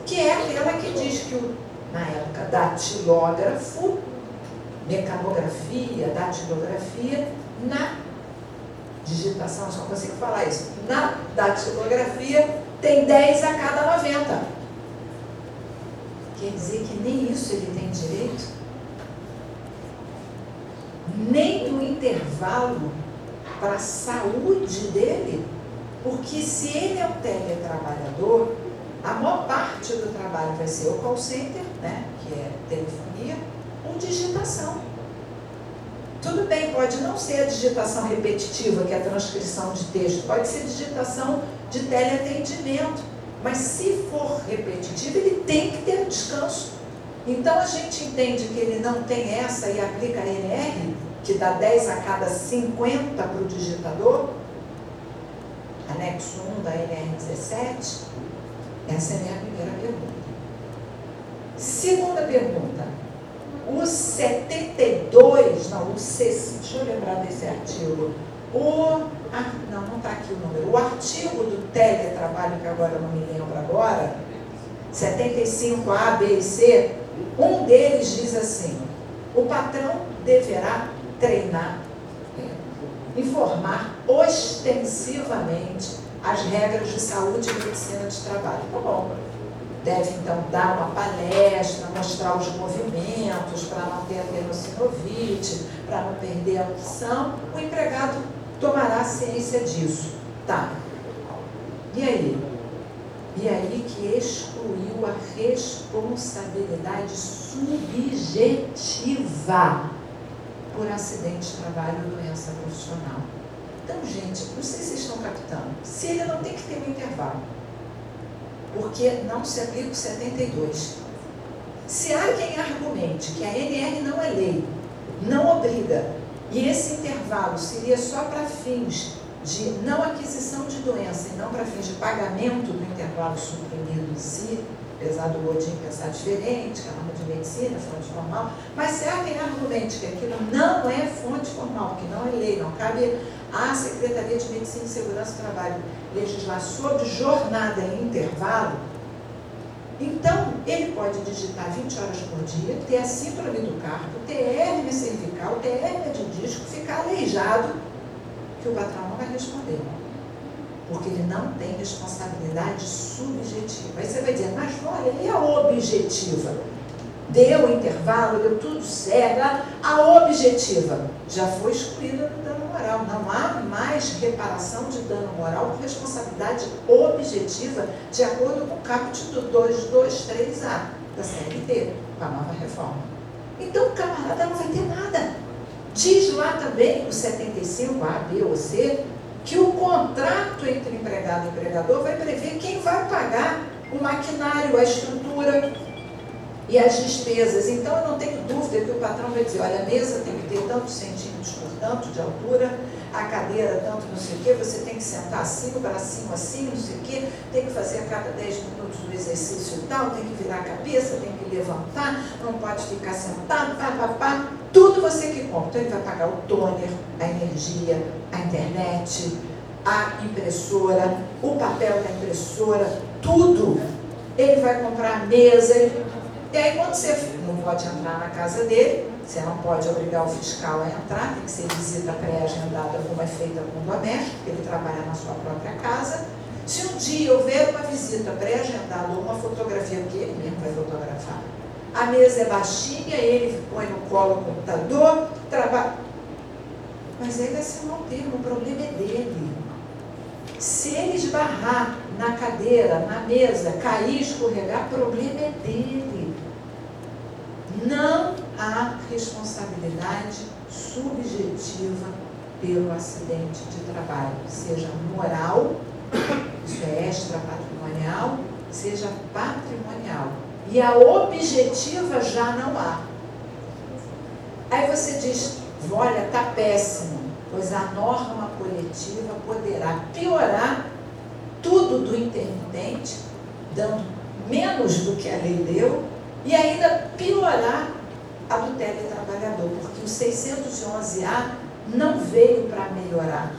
que é aquela que diz que, na época, datilógrafo, mecanografia, datilografia, na digitação, só consigo falar isso, na datilografia tem 10 a cada 90. Quer dizer que nem isso ele tem direito? Nem no intervalo para a saúde dele? Porque se ele é um teletrabalhador, a maior parte do trabalho vai ser o call center, né, que é telefonia, ou digitação. Tudo bem, pode não ser a digitação repetitiva, que é a transcrição de texto, pode ser digitação de teleatendimento, mas se for repetitivo, ele tem que ter descanso. Então a gente entende que ele não tem essa e aplica a NR, que dá 10 a cada 50 para o digitador, anexo 1 da NR17, essa é a minha primeira pergunta. Segunda pergunta, o 72, não, o 60, deixa eu lembrar desse artigo, não está aqui o número, o artigo do teletrabalho, que agora eu não me lembro agora, 75A, B e C, um deles diz assim, o patrão deverá treinar, informar ostensivamente as regras de saúde e medicina de trabalho. Tá bom. Deve, então, dar uma palestra, mostrar os movimentos, para não ter adenosinovite, para não perder a audição. O empregado tomará ciência disso. Tá. E aí? E aí que excluiu a responsabilidade subjetiva por acidente de trabalho ou doença profissional. Então, gente, não sei se vocês estão captando. Se ele não tem que ter um intervalo, porque não se aplica o 72. Se há quem argumente que a NR não é lei, não obriga, e esse intervalo seria só para fins de não aquisição de doença e não para fins de pagamento do intervalo suprimido em si, apesar do Godin pensar diferente, que é uma de medicina, fonte formal, mas se há quem argumente que aquilo não é fonte formal, que não é lei, não cabe à Secretaria de Medicina e Segurança do Trabalho legislar sobre jornada e intervalo, então ele pode digitar 20 horas por dia, ter a síndrome do carpo, ter hérnia cervical, ter hérnia de disco, ficar aleijado, que o patrão não vai responder. Porque ele não tem responsabilidade subjetiva. Aí você vai dizer, mas olha, e a objetiva? Deu o intervalo, deu tudo certo. A objetiva já foi excluída do dano moral. Não há mais reparação de dano moral por responsabilidade objetiva, de acordo com o caput do 223A da CLT, com a nova reforma. Então o camarada não vai ter nada. Diz lá também o 75A, B ou C, que o contrato entre empregado e empregador vai prever quem vai pagar o maquinário, a estrutura e as despesas. Então, eu não tenho dúvida que o patrão vai dizer, olha, a mesa tem que ter tantos centímetros por tanto de altura, a cadeira tanto não sei o quê, você tem que sentar assim, o bracinho assim, não sei o quê, tem que fazer a cada 10 minutos um exercício e tal, tem que virar a cabeça, tem que levantar, não pode ficar sentado, tudo você que compra. Então, ele vai pagar o toner, a energia, a internet, a impressora, o papel da impressora, tudo. Ele vai comprar a mesa. E aí, quando você não pode entrar na casa dele, você não pode obrigar o fiscal a entrar, tem que ser visita pré-agendada como é feita com o doméstico, porque ele trabalha na sua própria casa. Se um dia houver uma visita pré-agendada ou uma fotografia, que ele mesmo vai fotografar, a mesa é baixinha, ele põe no colo o computador, trabalha. Mas aí vai ser um mau termo, o problema é dele. Se ele esbarrar na cadeira, na mesa, cair, escorregar, o problema é dele. Não há responsabilidade subjetiva pelo acidente de trabalho, seja moral, isso é extrapatrimonial, seja patrimonial. E a objetiva já não há. Aí você diz, olha, está péssimo, pois a norma coletiva poderá piorar tudo do intermitente, dando menos do que a lei deu, e ainda piorar a do teletrabalhador, porque o 611A não veio para melhorar,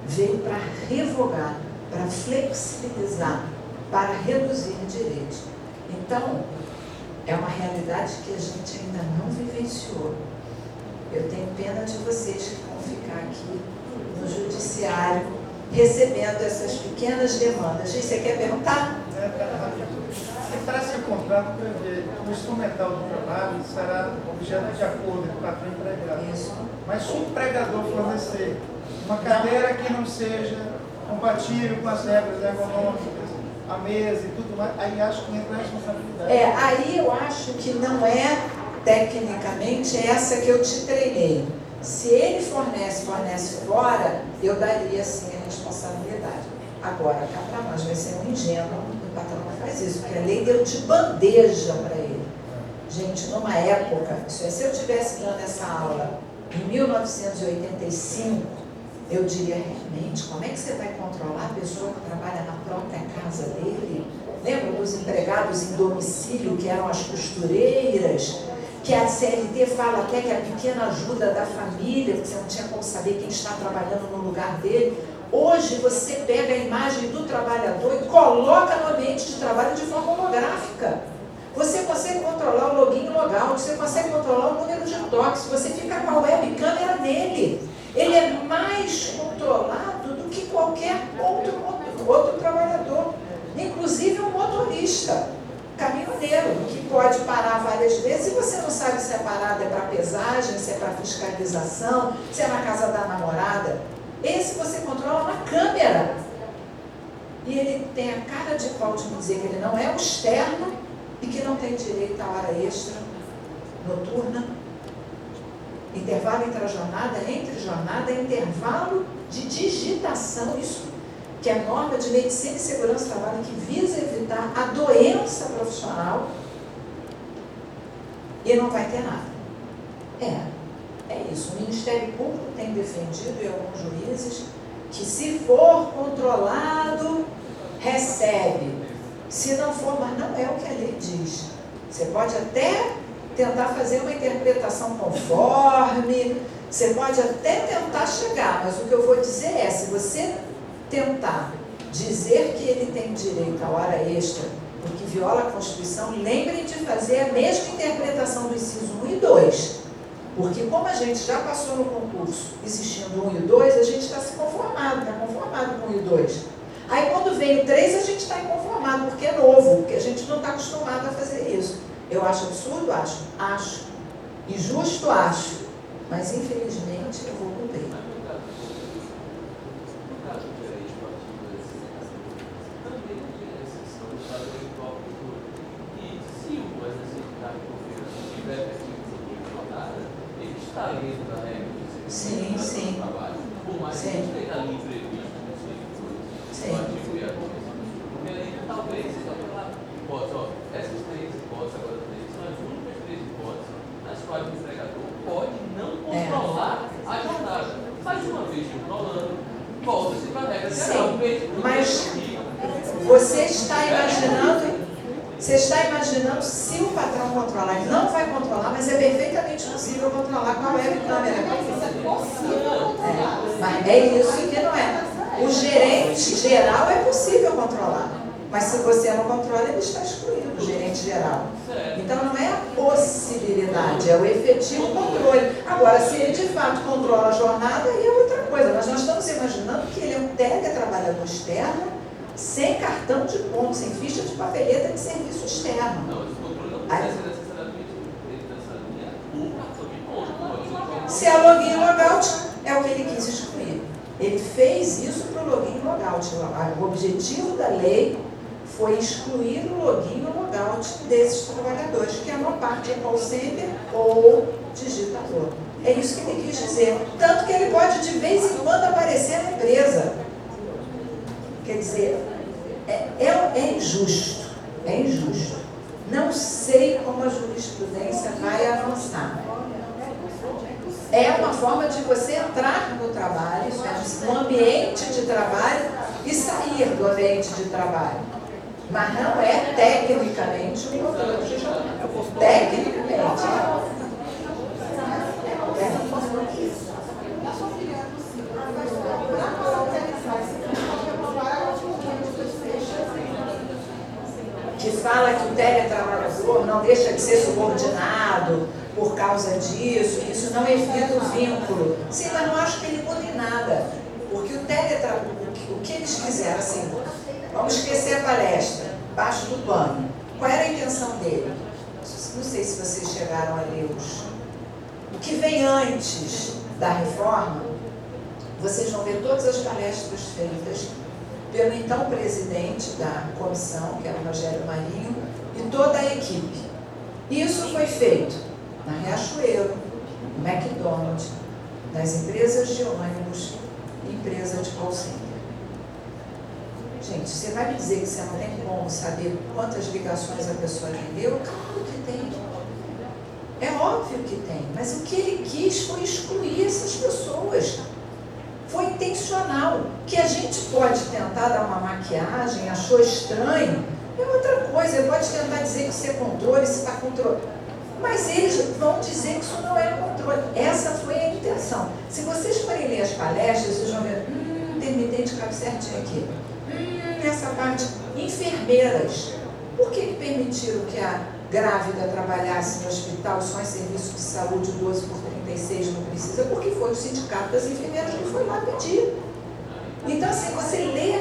veio para revogar. para flexibilizar, para reduzir direitos. Então, é uma realidade que a gente ainda não vivenciou. Eu tenho pena de vocês que vão ficar aqui no judiciário recebendo essas pequenas demandas. Gente, você quer perguntar? Para esse contrato prevê o instrumental do trabalho será objeto de acordo com o patrão e empregado. Isso. Mas se o empregador fornecer uma cadeira que não seja compatível com as regras ergonômicas, a mesa e tudo mais, aí acho que entra a responsabilidade. Aí eu acho que não é tecnicamente essa que eu te treinei. Se ele fornece fora, eu daria sim a responsabilidade. Agora, cá para nós vai ser um ingênuo, o patrão não faz isso, porque a lei deu de bandeja para ele. Gente, numa época, se eu estivesse dando essa aula em 1985, eu diria realmente, como é que você vai controlar a pessoa que trabalha na própria casa dele? Lembra dos empregados em domicílio, que eram as costureiras? Que a CLT fala até que a pequena ajuda da família, porque você não tinha como saber quem está trabalhando no lugar dele. Hoje você pega a imagem do trabalhador e coloca no ambiente de trabalho de forma holográfica. Você consegue controlar o login e logout, você consegue controlar o número de toques, você fica com a webcâmera nele. Ele é mais controlado do que qualquer outro trabalhador, inclusive um motorista, caminhoneiro, que pode parar várias vezes e você não sabe se a parada é para pesagem, se é para fiscalização, se é na casa da namorada. Esse você controla na câmera. E ele tem a cara de pau de dizer que ele não é um externo e que não tem direito à hora extra, noturna, intervalo entre jornada, intervalo de digitação, isso que é a norma de medicina e segurança do trabalho que visa evitar a doença profissional e não vai ter nada. É isso. O Ministério Público tem defendido e alguns juízes que se for controlado, recebe. Se não for, mas não é o que a lei diz. Você pode até tentar fazer uma interpretação conforme, você pode até tentar chegar, mas o que eu vou dizer é, se você tentar dizer que ele tem direito à hora extra, porque viola a Constituição, lembrem de fazer a mesma interpretação do inciso 1 e 2. Porque como a gente já passou no concurso existindo 1 e 2, a gente está se conformado, está conformado com 1 e 2. Aí quando vem o 3, a gente está inconformado, porque é novo, porque a gente não está acostumado a fazer isso. Eu acho absurdo? Acho. Injusto? Acho. Mas infelizmente eu vou cumprir. Sim, sim. Por mais que Sim. esteja ali previsto no Sim. artigo e a comissão, porque aí talvez seja pela hipótese, ó, essas 3 hipóteses agora são as únicas 3 hipóteses nas quais o empregador pode não controlar a jornada. Mas uma vez controlando, volta-se para a regra geral. Mas você está imaginando se o patrão controlar. Ele não vai controlar, mas é perfeitamente possível controlar com a webcâmera. Mas é isso que não é. O gerente geral é possível controlar. Mas se você não controla, ele está excluído, o gerente geral. Então não é a possibilidade, é o efetivo controle. Agora, se ele de fato controla a jornada, aí é outra coisa. Mas nós estamos imaginando que ele é um teletrabalhador externo, sem cartão de ponto, sem ficha de papeleta de serviço externo. Não, esse controle não precisa ser necessariamente nessa linha, o cartão de ponto. Se é login e logout, é o que ele quis excluir. Ele fez isso para o login e logout. O objetivo da lei foi excluir o login e o logout desses trabalhadores, que a maior parte é call center ou digitador. É isso que ele quis dizer. Tanto que ele pode de vez em quando aparecer na empresa. Quer dizer, é injusto. É injusto. Não sei como a jurisprudência vai avançar. É uma forma de você entrar no trabalho, no ambiente de trabalho e sair do ambiente de trabalho. Mas não é tecnicamente um controle de jornada. Tecnicamente. fala que o teletrabalhador não deixa de ser subordinado por causa disso, que isso não evita o vínculo. Sim, mas não acho que ele muda em nada. Porque o que eles fizeram, assim, vamos esquecer a palestra, baixo do pano. Qual era a intenção dele? Não sei se vocês chegaram a ler o que vem antes da reforma. Vocês vão ver todas as palestras feitas pelo então presidente da comissão, que era o Rogério Marinho, e toda a equipe. Isso foi feito na Riachuelo, no McDonald's, nas empresas de ônibus e empresa de call center. Gente, você vai me dizer que você não tem como saber quantas ligações a pessoa atendeu? Claro que tem. É óbvio que tem. Mas o que ele quis foi excluir essas pessoas. Foi intencional. Que a gente pode tentar dar uma maquiagem, achou estranho, é outra coisa. Ele pode tentar dizer que isso é controle, se está controle. Mas eles vão dizer que isso não é controle. Essa foi a intenção. Se vocês forem ler as palestras, vocês vão ver, intermitente cabe certinho aqui. Essa parte, enfermeiras. Por que permitiram que a grávida trabalhasse no hospital só em serviço de saúde 12 por 36 não precisa? Porque foi o sindicato das enfermeiras que foi lá pedir. Então, assim, você lê,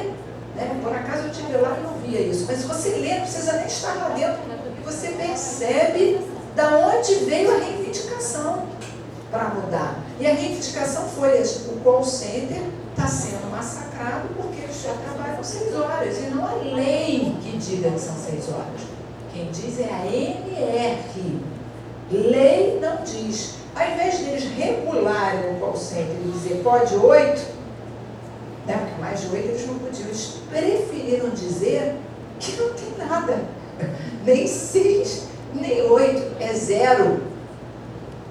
né? Por acaso eu estive lá e não via isso, mas você lê, não precisa nem estar lá dentro, e você percebe da onde veio a reivindicação para mudar. E a reivindicação foi: o call center está sendo massacrado porque eles já trabalham 6 horas, e não a lei que diga que são 6 horas. Quem diz é a ANR. Lei não diz. Ao invés deles regularem o call center e dizer pode 8, né, porque mais de 8 eles não podiam, eles preferiram dizer que não tem nada, nem 6, nem 8, é 0.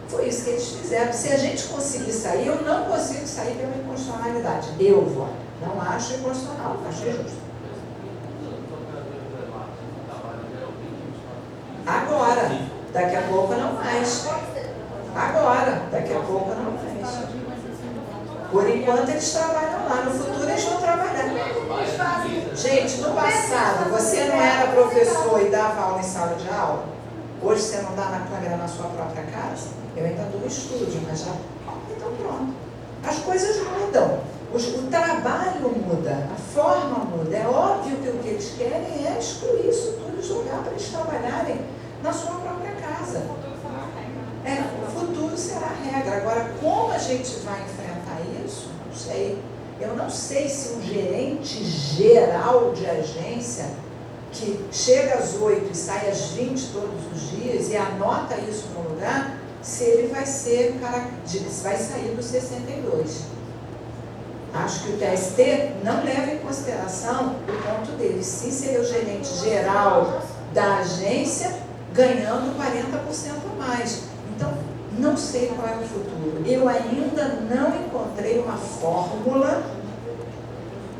Foi isso que eles fizeram. Se a gente conseguir sair, eu não consigo sair pela inconstitucionalidade. Eu voto. Não acho inconstitucional, acho injusto. Agora, daqui a pouco não mais. Agora, daqui a pouco não mais. Por enquanto eles trabalham lá, no futuro eles vão trabalhar. Gente, no passado, você não era professor e dava aula em sala de aula? Hoje você não dá na câmera na sua própria casa? Eu ainda dou estúdio, mas já... Então pronto. As coisas mudam. O trabalho muda, a forma muda. É óbvio que o que eles querem é excluir isso tudo e jogar para eles trabalharem na sua própria casa. O futuro será a regra. Agora, como a gente vai enfrentar isso? Não sei. Eu não sei se um gerente geral de agência que chega às 8 e sai às 20 todos os dias e anota isso no lugar, se ele vai sair dos 62. Acho que o TST não leva em consideração o ponto dele. Sim, seria o gerente geral da agência ganhando 40% a mais. Então, não sei qual é o futuro. Eu ainda não encontrei uma fórmula,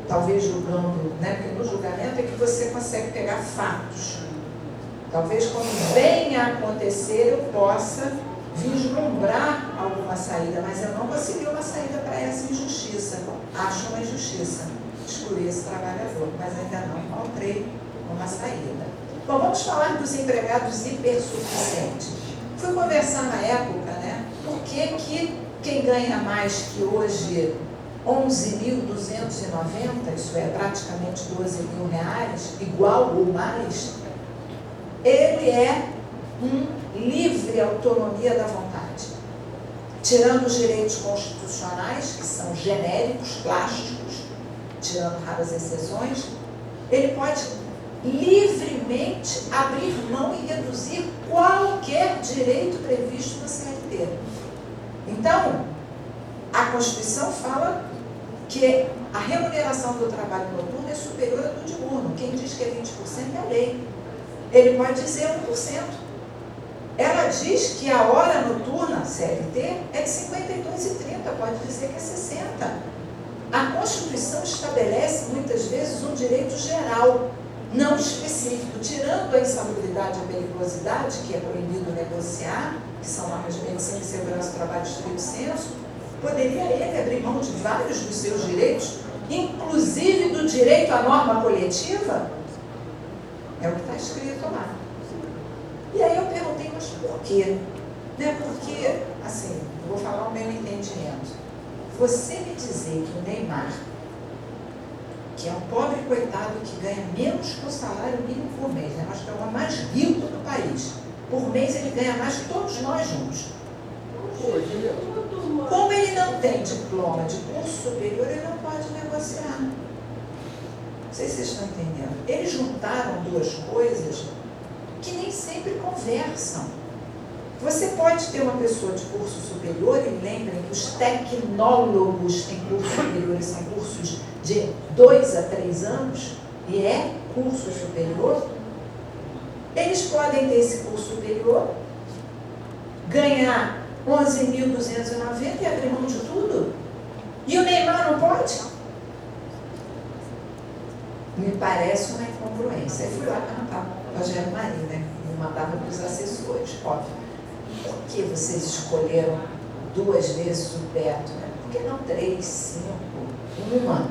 talvez julgando, né? Porque no julgamento é que você consegue pegar fatos. Talvez quando venha a acontecer eu possa vislumbrar alguma saída, mas eu não consegui uma saída para essa injustiça. Acho uma injustiça excluir esse trabalhador, mas ainda não encontrei uma saída. Bom, vamos falar dos empregados hipersuficientes. Fui conversar na época, né? Por que quem ganha mais que hoje 11.290, isso é praticamente 12 mil reais, igual ou mais, ele é livre autonomia da vontade, tirando os direitos constitucionais, que são genéricos, plásticos, tirando raras exceções, ele pode livremente abrir mão e reduzir qualquer direito previsto na CLT. Então, a Constituição fala que a remuneração do trabalho noturno é superior à do diurno. Quem diz que é 20% é a lei. Ele pode dizer 1%. Ela diz que a hora noturna, CLT, é de 52,30, pode dizer que é 60. A Constituição estabelece, muitas vezes, um direito geral, não específico, tirando a insalubridade e a periculosidade, que é proibido negociar, que são normas de medicina e segurança do trabalho estrito senso, poderia ele abrir mão de vários dos seus direitos, inclusive do direito à norma coletiva? É o que está escrito lá. E aí eu perguntei, mas por quê? Né? Porque, assim, vou falar o meu entendimento. Você me dizer que o Neymar, que é um pobre coitado que ganha menos que o salário mínimo por mês, né? Acho que é o homem mais rico do país. Por mês ele ganha mais que todos nós juntos. Como ele não tem diploma de curso superior, ele não pode negociar. Não sei se vocês estão entendendo. Eles juntaram duas coisas que nem sempre conversam. Você pode ter uma pessoa de curso superior, e lembrem que os tecnólogos têm curso superior, e são cursos de 2 a 3 anos, e é curso superior. Eles podem ter esse curso superior, ganhar 11.290 e abrir mão de tudo. E o Neymar não pode? Me parece uma incongruência. Eu fui lá perguntar para o Rogério Marinho, né? Me mandava para os assessores, óbvio. Por que vocês escolheram 2 vezes o teto? Né? Por que não 3, 5, 1?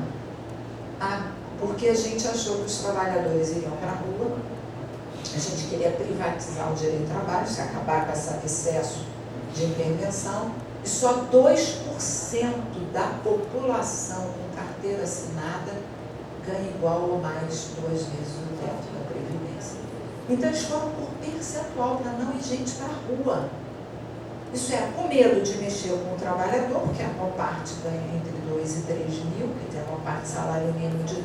Ah, porque a gente achou que os trabalhadores iriam para a rua, a gente queria privatizar o direito do trabalho, se acabar com esse excesso de intervenção, e só 2% da população com carteira assinada ganha igual ou mais 2 vezes o teto da Previdência. Então eles foram por percentual para não ir gente para a rua. Isso é com medo de mexer com o trabalhador, porque a maior parte ganha entre 2 e 3 mil, quer dizer, a maior parte salário mínimo de...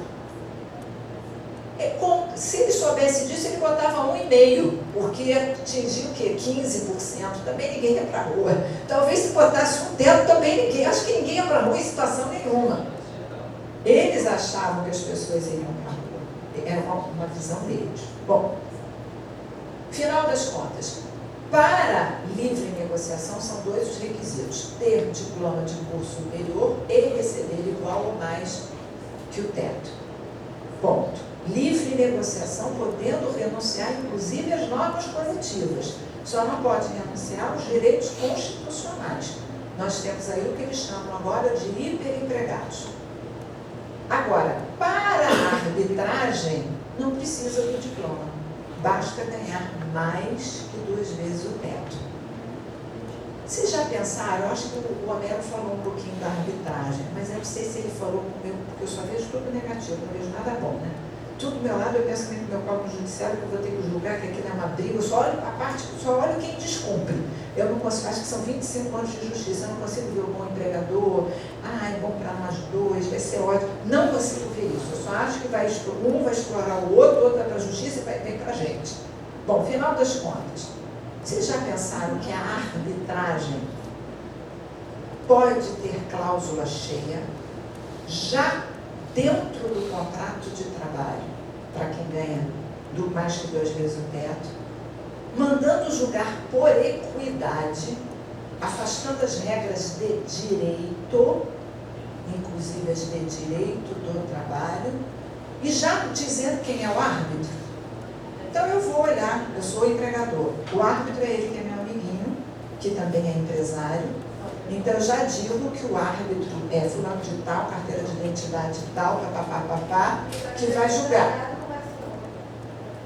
Se ele soubesse disso, ele botava 1,5%, porque atingiu o quê? 15%, também ninguém ia para a rua. Talvez se botasse um teto, também ninguém, acho que ninguém ia para a rua em situação nenhuma. Eles achavam que as pessoas iriam para a rua. Era uma visão deles. Bom, final das contas, para livre negociação são 2 os requisitos: ter diploma de curso superior e receber igual ou mais que o teto. Ponto. Livre negociação, podendo renunciar, inclusive, às normas coletivas. Só não pode renunciar aos direitos constitucionais. Nós temos aí o que eles chamam agora de hiperempregados. Agora, para a arbitragem, não precisa do diploma. Basta ganhar mais que 2 vezes o teto. Vocês já pensaram? Eu acho que o Homero falou um pouquinho da arbitragem, mas eu não sei se ele falou comigo, porque eu só vejo tudo negativo, não vejo nada bom, né? Tudo do meu lado, eu penso que no meu cálculo judiciário, que eu vou ter que julgar que aquilo é uma briga, eu só olho quem descumpre. Eu não consigo, acho que são 25 anos de justiça, eu não consigo ver o bom empregador, é bom para nós 2, vai ser ótimo. Não consigo ver isso. Eu só acho que um vai explorar o outro vai para a justiça e vem para a gente. Bom, final das contas, vocês já pensaram que a arbitragem pode ter cláusula cheia já dentro do contrato de trabalho, para quem ganha mais que 2 vezes o teto, mandando julgar por equidade, afastando as regras de direito, inclusive as de direito do trabalho, e já dizendo quem é o árbitro. Então eu vou olhar, eu sou o empregador, o árbitro é ele que é meu amiguinho, que também é empresário. Então, eu já digo que o árbitro é fulano de tal, carteira de identidade tal, papapá, que vai julgar.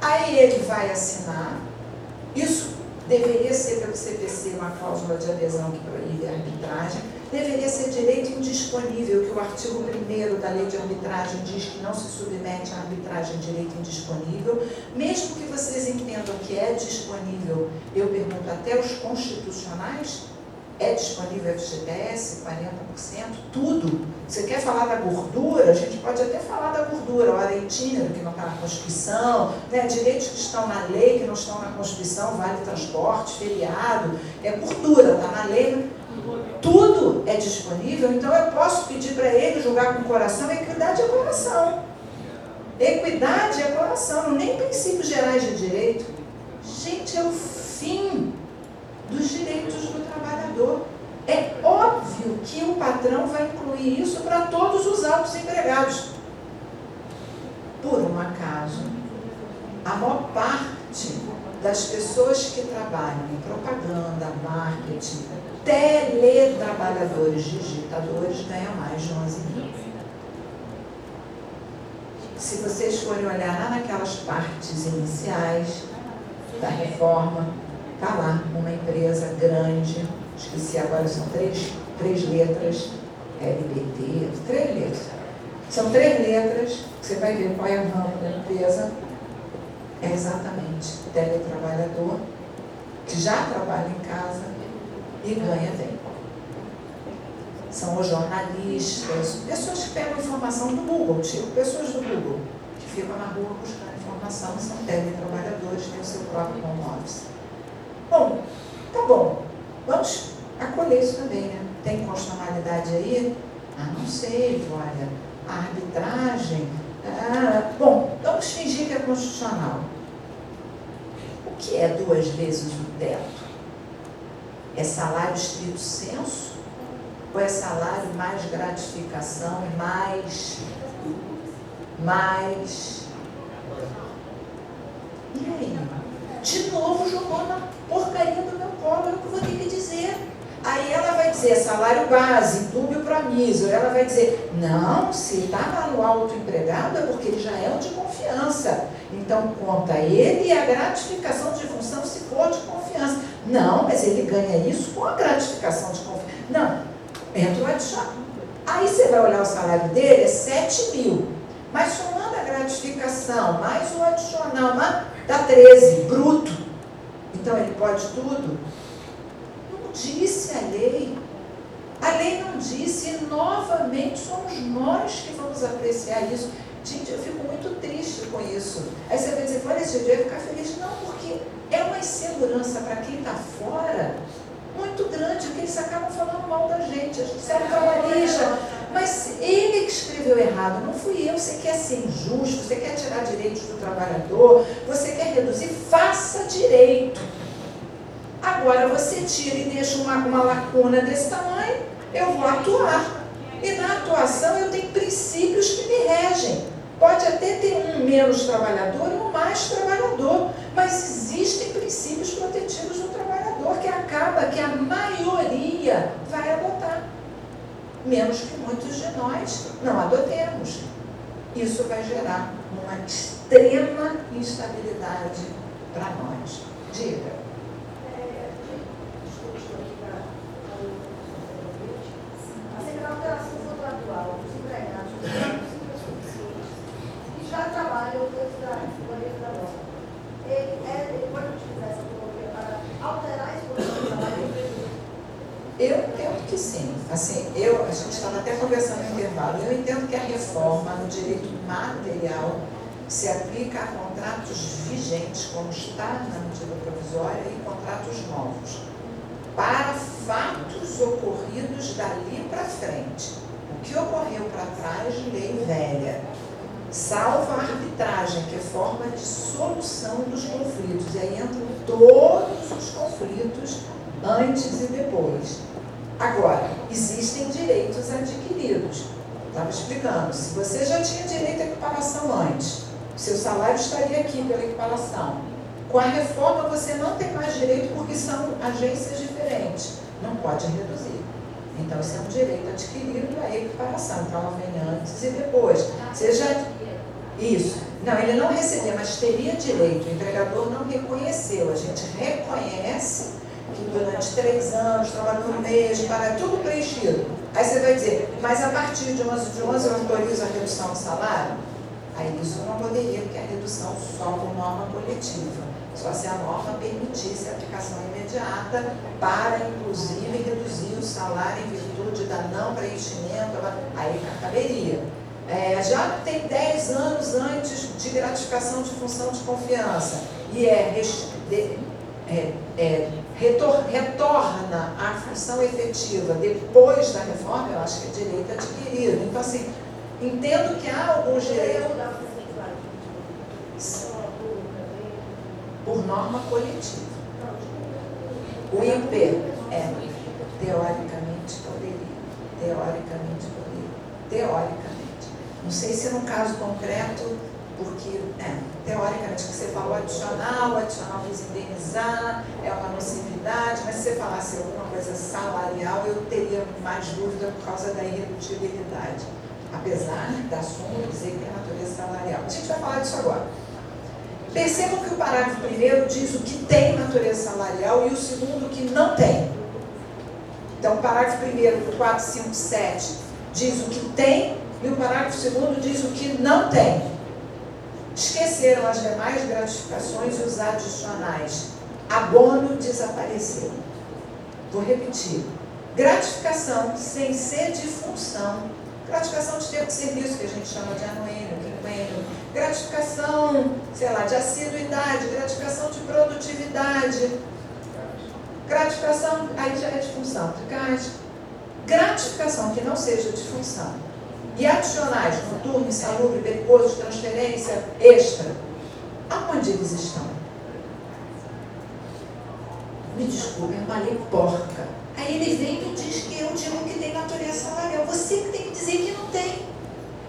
Aí ele vai assinar. Isso deveria ser pelo CPC uma cláusula de adesão que proíbe a arbitragem. Deveria ser direito indisponível, que o artigo 1º da lei de arbitragem diz que não se submete à arbitragem direito indisponível. Mesmo que vocês entendam que é disponível, eu pergunto até os constitucionais, é disponível FGTS, 40%, tudo. Você quer falar da gordura? A gente pode até falar da gordura, hora itinero, que não está na Constituição, né? Direitos que estão na lei, que não estão na Constituição, vale transporte, feriado, é gordura, está na lei. Tudo é disponível, então eu posso pedir para ele julgar com o coração. Equidade é coração. Equidade é coração, nem princípios gerais de direito. Gente, é o fim dos direitos do trabalhador. É óbvio que o patrão vai incluir isso para todos os altos empregados. Por um acaso, a maior parte das pessoas que trabalham em propaganda, marketing, teletrabalhadores, digitadores, ganham mais de 11 mil. se vocês forem olhar lá naquelas partes iniciais da reforma, está lá uma empresa grande, esqueci agora, são três letras, LBT, 3 letras. São 3 letras, você vai ver qual é o ramo da empresa, é exatamente teletrabalhador, que já trabalha em casa e ganha bem. São os jornalistas, pessoas que pegam informação do Google, tipo pessoas do Google, que ficam na rua buscando informação, são teletrabalhadores, têm o seu próprio home office. Bom, tá bom, vamos acolher isso também, né? Tem constitucionalidade aí? Ah, não sei, olha, a arbitragem. Bom, vamos fingir que é constitucional. O que é 2 vezes o teto? É salário estrito sensu? Ou é salário mais gratificação, mais... E aí? De novo jogou na porcaria do meu colo, é o que eu vou ter que dizer. Aí ela vai dizer salário base, dúbio promisso. Ela vai dizer, não, se está lá no autoempregado é porque ele já é um de confiança. Então conta ele e a gratificação de função se for de confiança. Não, mas ele ganha isso com a gratificação de confiança. Não, entra o adicional. Aí você vai olhar o salário dele, é 7 mil. Mas somando a gratificação, mais o adicional, dá 13, bruto. Então ele pode tudo? Não disse a lei. A lei não disse, e novamente somos nós que vamos apreciar isso. Gente, eu fico muito triste com isso. Aí você vai dizer, olha, esse dia eu ia ficar feliz. Não, porque é uma insegurança para quem está fora muito grande, porque eles acabam falando mal da gente. A gente serve trabalhista. Mas ele que escreveu errado, não fui eu. Você quer ser injusto, você quer tirar direitos do trabalhador, você quer reduzir, faça direito. Agora você tira e deixa uma lacuna desse tamanho, eu vou atuar. E na atuação eu tenho princípios que me regem. Pode até ter um menos trabalhador e um mais trabalhador, mas existem princípios protetivos do trabalhador que acaba que a maioria vai adotar. Menos que muitos de nós não adotemos. Isso vai gerar uma extrema instabilidade para nós. Diga. A alteração contratual dos empregados que já trabalham dentro da norma, ele pode utilizar essa autonomia para alterar esse contrato de trabalho? Eu entendo que sim. Assim, a gente estava até conversando no intervalo. Eu entendo que a reforma no direito material se aplica a contratos vigentes, como está na medida provisória, e contratos novos, para fatos ocorridos dali para frente. O que ocorreu para trás, lei velha. Salvo a arbitragem, que é forma de solução dos conflitos. E aí entram todos os conflitos antes e depois. Agora, existem direitos adquiridos. Estava explicando, se você já tinha direito à equiparação antes, seu salário estaria aqui pela equiparação. Com a reforma você não tem mais direito porque são agências diferentes. Não pode reduzir. Então, isso é um direito adquirido, a equiparação. Então, ela vem antes e depois. Você já... Isso. Não, ele não recebia, mas teria direito. O empregador não reconheceu. A gente reconhece que durante 3 anos, trabalhou no mês, para tudo preenchido. Aí você vai dizer, mas a partir de 11 eu autorizo a redução do salário? Aí isso não poderia, porque a redução só por norma coletiva. Só se a norma permitisse a aplicação imediata para, inclusive, reduzir o salário em virtude da não preenchimento, aí caberia. Já tem 10 anos antes de gratificação de função de confiança e retorna à função efetiva depois da reforma, eu acho que é direito adquirido. Então, assim, entendo que há alguns direitos por norma coletiva. O IP teoricamente poderia. Teoricamente. Não sei se no caso concreto, porque, teoricamente, que você falou adicional visa indenizar, é uma nocividade, mas se você falasse alguma coisa salarial, eu teria mais dúvida por causa da irredutibilidade. apesar da súmula dizer que tem natureza salarial. A gente vai falar disso agora. Percebam que o parágrafo primeiro diz o que tem natureza salarial e o segundo o que não tem. Então, o parágrafo primeiro do 457 diz o que tem e o parágrafo segundo diz o que não tem. Esqueceram as demais gratificações e os adicionais. Abono desapareceu. Vou repetir. Gratificação sem ser de função. Gratificação de tempo de serviço, que a gente chama de anuênio, quinquênio. Gratificação, sei lá, de assiduidade, gratificação de produtividade. Gratificação, aí já é de função. Gratificação que não seja de função. E adicionais, noturno, insalubre, perigoso, transferência, extra. Aonde eles estão? Me desculpe, é uma lei porca. Aí ele vem e me diz que eu digo que tem natureza salarial. Você que tem que dizer que não tem.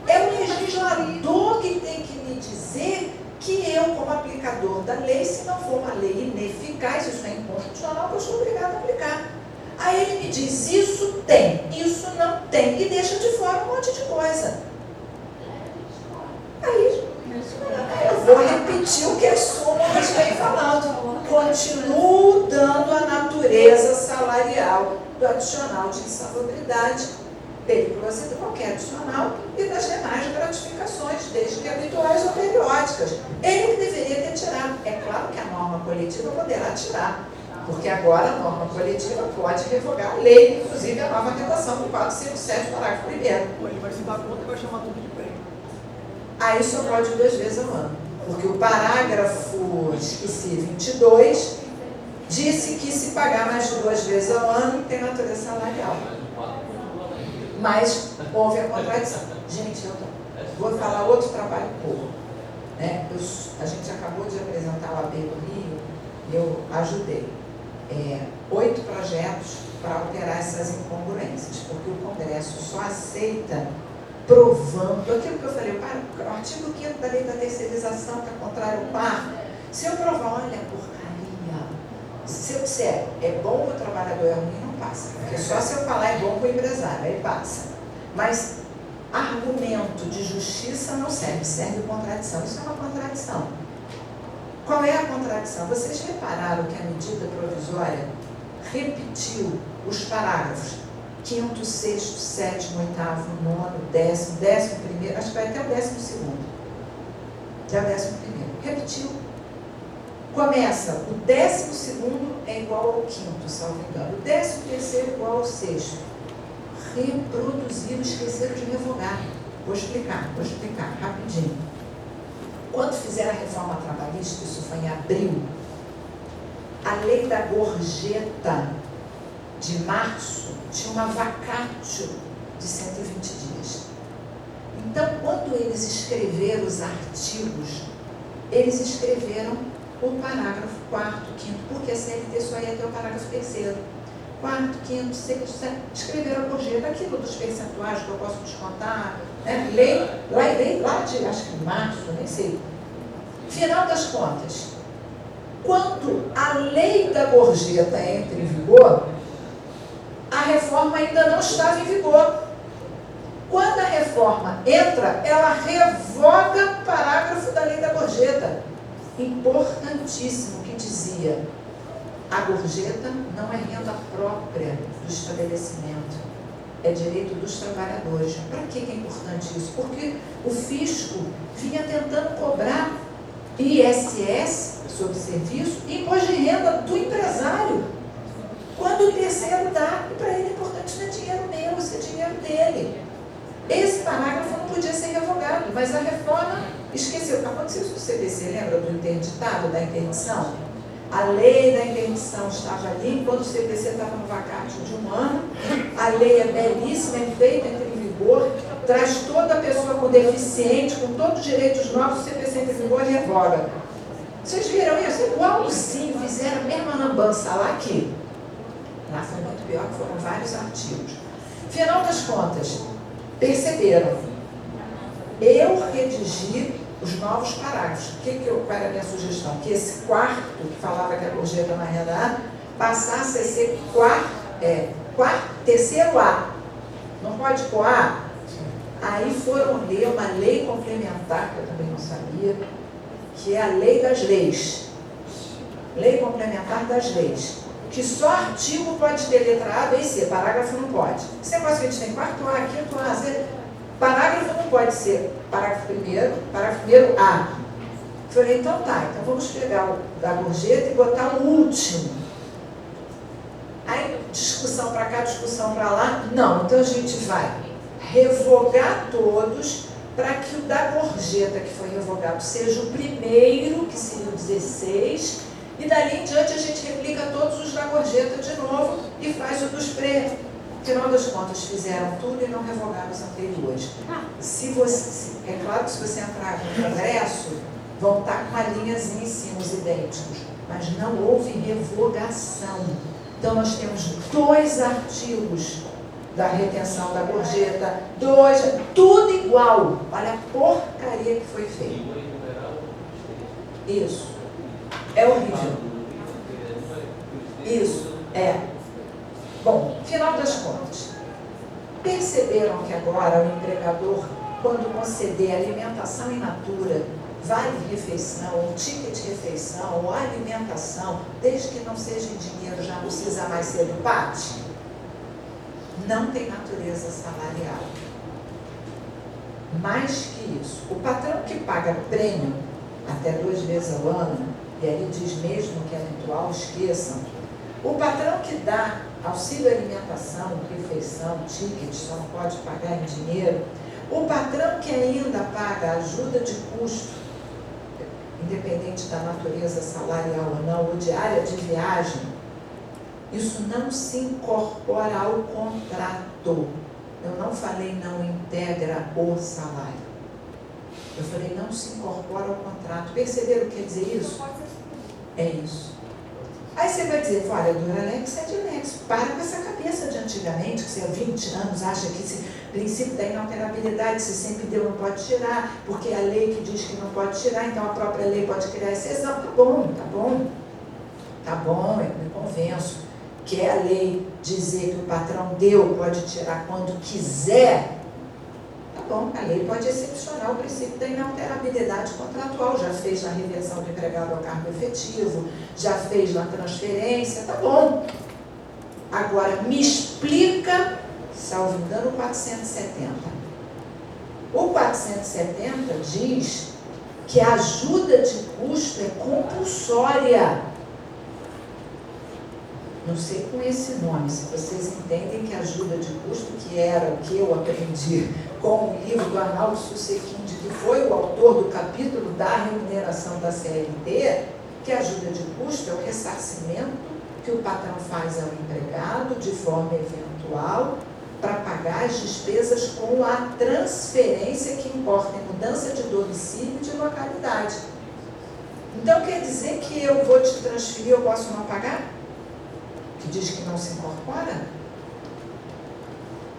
É o legislador que tem que me dizer que eu, como aplicador da lei, se não for uma lei ineficaz, isso é inconstitucional, eu sou obrigado a aplicar. Aí ele me diz, isso tem, isso não tem, e deixa de fora um monte de coisa. Aí eu vou repetir o que as súmulas vêm falando. Continuo dando a natureza salarial do adicional de insalubridade, periculosidade, qualquer adicional, e das demais gratificações, desde que habituais ou periódicas. Ele que deveria ter tirado. É claro que a norma coletiva poderá tirar, porque agora a norma coletiva pode revogar a lei, inclusive a nova redação do 457, parágrafo 1º. Ele vai se dar conta e vai chamar tudo de prêmio. Aí só pode 2 vezes ao ano, porque o parágrafo, esqueci, 22, disse que se pagar mais de 2 vezes ao ano tem natureza salarial. Mas houve a contradição. Gente, eu vou falar outro trabalho pouco. Né? A gente acabou de apresentar o AB do Rio e eu ajudei. 8 projetos para alterar essas incongruências, porque o Congresso só aceita provando aquilo que eu falei, o artigo 5º da lei da terceirização está contrário ao par. Se eu provar, olha, porcaria, se eu disser é bom para o trabalhador, é ruim, não passa. Porque só se eu falar é bom para o empresário, aí passa. Mas argumento de justiça não serve, serve contradição. Isso é uma contradição. Qual é a contradição? Vocês repararam que a medida provisória repetiu os parágrafos 5º, 6º, 7º, 8º, 9º, 10º, 11º, acho que vai até o 12º. Até o 11º. Repetiu. Começa, o 12º é igual ao 5º, salvo engano. O 13º igual ao 6º. Reproduziram, esqueceram de revogar. Vou explicar rapidinho. Quando fizeram a reforma trabalhista, isso foi em abril, a lei da gorjeta de março tinha uma vacatio de 120 dias. Então, quando eles escreveram os artigos, eles escreveram o parágrafo 4º, 5º, porque a CLT só ia até o parágrafo 3º. 4º, 5º, 6º, 7º, escreveram a gorjeta, aquilo dos percentuais que eu posso descontar, né? Lei lá de, acho que março, nem sei. Final das contas, quando a lei da gorjeta entra em vigor, a reforma ainda não estava em vigor. Quando a reforma entra, ela revoga o parágrafo da lei da gorjeta. Importantíssimo, que dizia: a gorjeta não é renda própria do estabelecimento, é direito dos trabalhadores. Para que é importante isso? Porque o fisco vinha tentando cobrar ISS sobre serviço e imposto de renda do empresário. Quando o terceiro dá, para ele é importante, não é dinheiro meu, isso é dinheiro dele. Esse parágrafo não podia ser revogado, mas a reforma esqueceu. Aconteceu isso no CPC, lembra do interditado, da interdição? A lei da interdição estava ali, enquanto o CPC estava no vacátio de 1 ano. A lei é belíssima, é feita, entra em vigor, traz toda a pessoa com deficiente, com todos os direitos novos, o CPC entra em vigor e revoga. Vocês viram isso? Igualzinho, fizeram a mesma lambança lá aqui. Lá foi muito pior, que foram vários artigos. Final das contas, perceberam? Eu redigi os novos parágrafos. Qual era a minha sugestão? Que esse 4º, que falava que a gorjeta na renda A, passasse a ser terceiro A. Não pode pôr A? Aí foram ler uma lei complementar, que eu também não sabia, que é a lei das leis. Lei complementar das leis. Que só artigo pode ter letra A, B e C, parágrafo não pode. Esse negócio que a gente tem quarto A, quinto A, Z, parágrafo não pode ser parágrafo primeiro A. Falei, então tá, então vamos pegar o da gorjeta e botar o último. Aí, discussão para cá, discussão para lá. Não, então a gente vai revogar todos para que o da gorjeta que foi revogado seja o primeiro, que seria o 16, e dali em diante a gente replica todos os da gorjeta de novo e faz o dos pré. Afinal das contas, fizeram tudo e não revogaram os anteriores. É claro que se você entrar no Congresso, vão estar com a linhazinha em cima, os idênticos, mas não houve revogação. Então, nós temos 2 artigos da retenção da gorjeta, tudo igual. Olha a porcaria que foi feita. Isso. É horrível. Isso, é. Bom, final das contas. Perceberam que agora o empregador, quando conceder alimentação in natura, vale refeição, ou ticket de refeição, ou alimentação, desde que não seja em dinheiro, já não precisa mais ser do PAT? Não tem natureza salarial. Mais que isso, o patrão que paga prêmio até 2 vezes ao ano, e aí diz mesmo que é habitual, esqueçam, o patrão que dá auxílio alimentação, refeição, ticket, só não pode pagar em dinheiro, o patrão que ainda paga ajuda de custo, independente da natureza salarial ou não, ou diária de viagem, isso não se incorpora ao contrato. Eu não falei não integra o salário. Eu falei não se incorpora ao contrato. Perceberam o que quer dizer isso? É isso. Aí você vai dizer, olha, Duralex é de Lex. Para com essa cabeça de antigamente, que você há 20 anos acha que esse princípio da inalterabilidade, se sempre deu, não pode tirar, porque é a lei que diz que não pode tirar, então a própria lei pode criar exceção. Tá bom, eu me convenço. Que é a lei dizer que o patrão deu, pode tirar quando quiser. Tá bom, a lei pode excepcionar o princípio da inalterabilidade contratual, já fez na reversão do empregado ao cargo efetivo, já fez na transferência, tá bom. Agora, me explica, salvo engano, o 470. O 470 diz que a ajuda de custo é compulsória. Não sei com esse nome, se vocês entendem que ajuda de custo, que era o que eu aprendi com o livro do Arnaldo Susequinde, que foi o autor do capítulo da remuneração da CLT, que a ajuda de custo é o ressarcimento que o patrão faz ao empregado de forma eventual para pagar as despesas com a transferência que importa em mudança de domicílio e de localidade. Então quer dizer que eu vou te transferir, eu posso não pagar? Que diz que não se incorpora?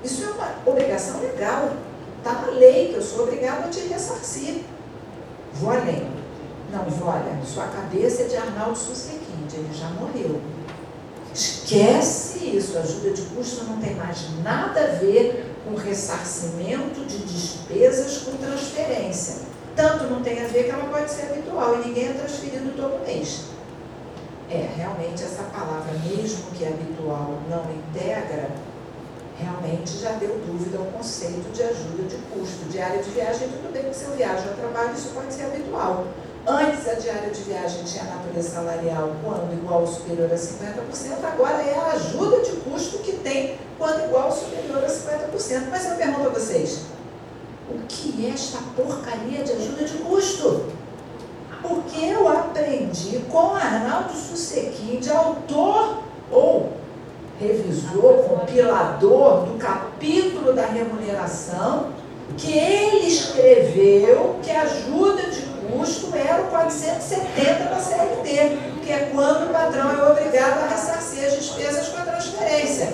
Isso é uma obrigação legal. Está na lei que eu sou obrigado a te ressarcir. Vou além. Não, olha, sua cabeça é de Arnaldo Susequinde, ele já morreu. Esquece isso, ajuda de custo não tem mais nada a ver com ressarcimento de despesas com transferência. Tanto não tem a ver que ela pode ser habitual e ninguém é transferido todo mês. Realmente essa palavra, mesmo que habitual, não integra, realmente já deu dúvida ao conceito de ajuda de custo. Diária de viagem, tudo bem que se eu viajo a trabalho, isso pode ser habitual. Antes a diária de viagem tinha natureza salarial quando igual ou superior a 50%, agora é a ajuda de custo que tem quando igual ou superior a 50%. Mas eu pergunto a vocês, o que é esta porcaria de ajuda de custo? Porque eu aprendi com Arnaldo Susequinde, autor ou revisor, compilador do capítulo da remuneração, que ele escreveu que a ajuda de custo era o 470 da CLT, que é quando o patrão é obrigado a ressarcir as despesas com a transferência.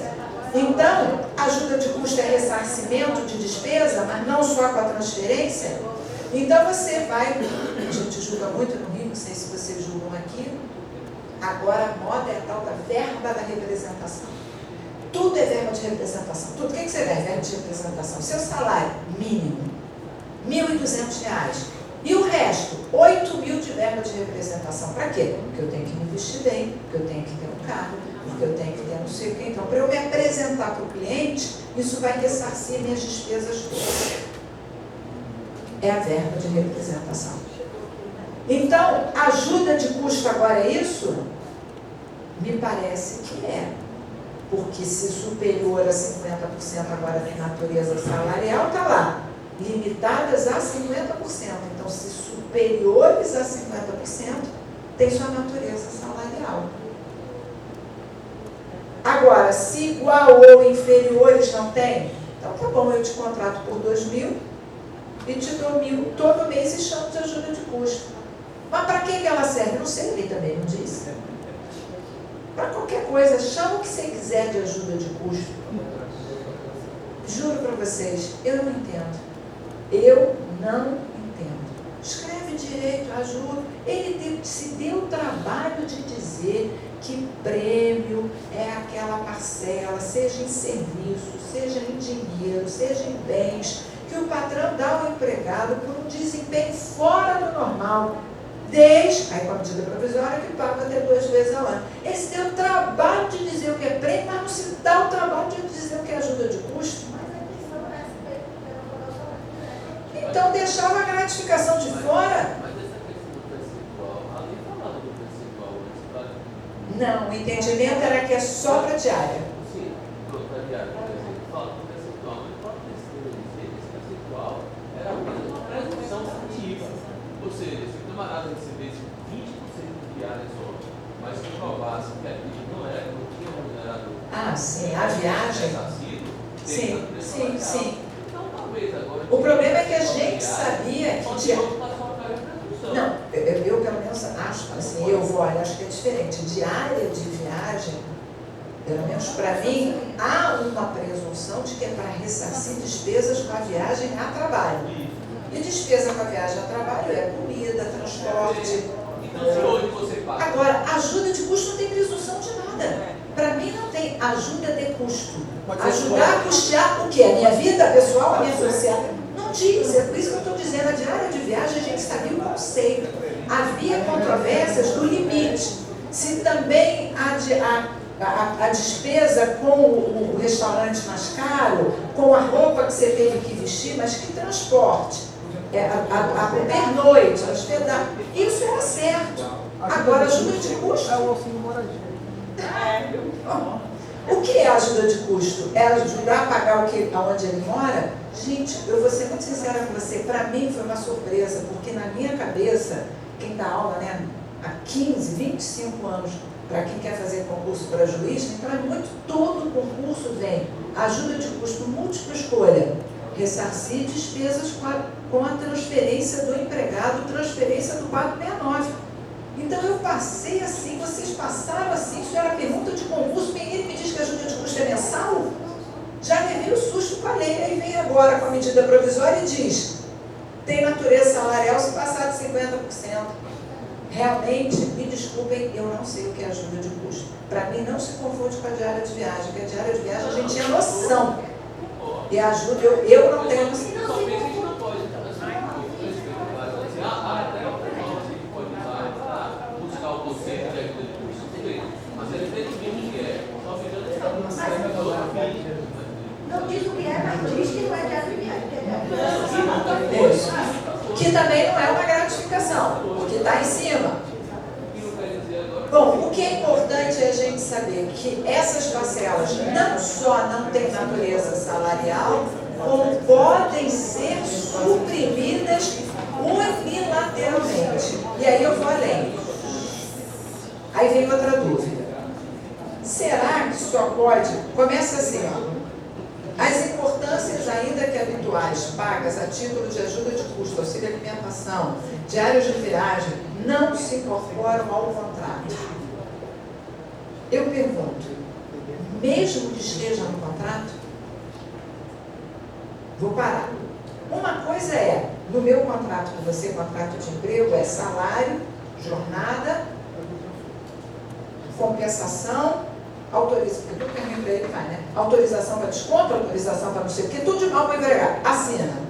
Então, ajuda de custo é ressarcimento de despesa, mas não só com a transferência. Então você vai, a gente julga muito no Rio, não sei se vocês julgam aqui, agora a moda é a tal da verba da representação. tudo é verba de representação. Tudo. O que você ganha? Verba de representação. Seu salário mínimo, R$ 1.200. E o resto, 8.000 de verba de representação. Para quê? Porque eu tenho que me vestir bem, porque eu tenho que ter um carro, porque eu tenho que ter não sei o quê. Então, para eu me apresentar para o cliente, isso vai ressarcir minhas despesas todas. É a verba de representação. Então, ajuda de custo agora é isso? Me parece que é. Porque se superior a 50% agora tem natureza salarial, está lá. Limitadas a 50%. Então, se superiores a 50%, tem sua natureza salarial. Agora, se igual ou inferiores não tem, então tá bom, eu te contrato por 2.000 e te dou 1.000 todo mês e chamo de ajuda de custo. Mas para que ela serve? Não sei, ele também não disse. Para qualquer coisa, chama o que você quiser de ajuda de custo. Juro para vocês, eu não entendo. Eu não entendo. Escreve direito, ajuda. Ele se deu o trabalho de dizer que prêmio é aquela parcela, seja em serviço, seja em dinheiro, seja em bens, que o patrão dá ao empregado por um desempenho fora do normal. Desde, aí com a medida provisória, que paga até 2 vezes ao ano. Ele se deu o trabalho de dizer o que é prêmio, mas não se dá o trabalho de dizer o que é ajuda de custo. Então deixava a gratificação de fora. Mas essa questão do percentual, a lei falava do percentual antes, Não, o entendimento era que é só para diária. sim, para diária, por exemplo, fala do percentual, mas pode dizer que esse percentual era apenas uma presunção científica. Ou seja, se o camarada recebesse 20% de diária só, mas se provasse que aquilo não tinha remunerado. Ah, sim, a viagem. Sim. Então talvez agora. O problema é que a gente sabia que diária. Não, eu pelo menos acho, assim, acho que é diferente. Diária de viagem, pelo menos para mim, há uma presunção de que é para ressarcir despesas com a viagem a trabalho. E despesa com a viagem a trabalho é comida, transporte. Então, se hoje você paga. Agora, ajuda de custo não tem presunção de nada. Para mim não tem ajuda de custo. Ajudar a custear o quê? A minha vida pessoal, a minha social? Não diz, é por isso que eu estou dizendo, a diária de viagem a gente sabia o conceito. Havia controvérsias do limite. Se também a despesa com o restaurante mais caro, com a roupa que você teve que vestir, mas que transporte, a pernoite, a hospedagem, isso era certo. Agora, ajuda de custo. É o auxílio moradia. O que é ajuda de custo? É ajudar a pagar onde ele mora? Gente, eu vou ser muito sincera com você, para mim foi uma surpresa, porque na minha cabeça, quem dá aula, né, há 15, 25 anos, para quem quer fazer concurso para juiz, então é muito, todo concurso vem ajuda de custo múltipla escolha, ressarcir despesas com a transferência do empregado, transferência do 469. Então eu passei assim, vocês passaram assim, isso era pergunta de concurso, ele me diz que a ajuda de custo é mensal? Já levei o susto com a lei, aí vem agora com a medida provisória e diz, tem natureza salarial se passar de 50%. Realmente, me desculpem, eu não sei o que é ajuda de custo. Para mim não se confunde com a diária de viagem, porque a diária de viagem a gente tinha noção. E a ajuda, eu não tenho noção. Talvez a gente não pode até o pode buscar o conceito de ajuda de custo, tudo bem. Mas ele tem que é, só ficando não diz o que é, mas diz que não é diária de viagem, que é diária de viagem. Isso. Que também não é uma gratificação, porque está em cima. Bom, o que é importante é a gente saber que essas parcelas não só não têm natureza salarial, como podem ser suprimidas unilateralmente. E aí eu vou além. Aí vem outra dúvida. Será que só pode... Começa assim, ó. As importâncias ainda que habituais, pagas a título de ajuda de custo, auxílio alimentação, diários de viagem, não se incorporam ao contrato. Eu pergunto, mesmo que esteja no contrato? Vou parar. Uma coisa é, no meu contrato com você, contrato de emprego, é salário, jornada, compensação autorização, porque tudo termina para ele vai, né? Autorização para desconto, autorização para não sei o quê, tudo de mal para o empregado. Assina.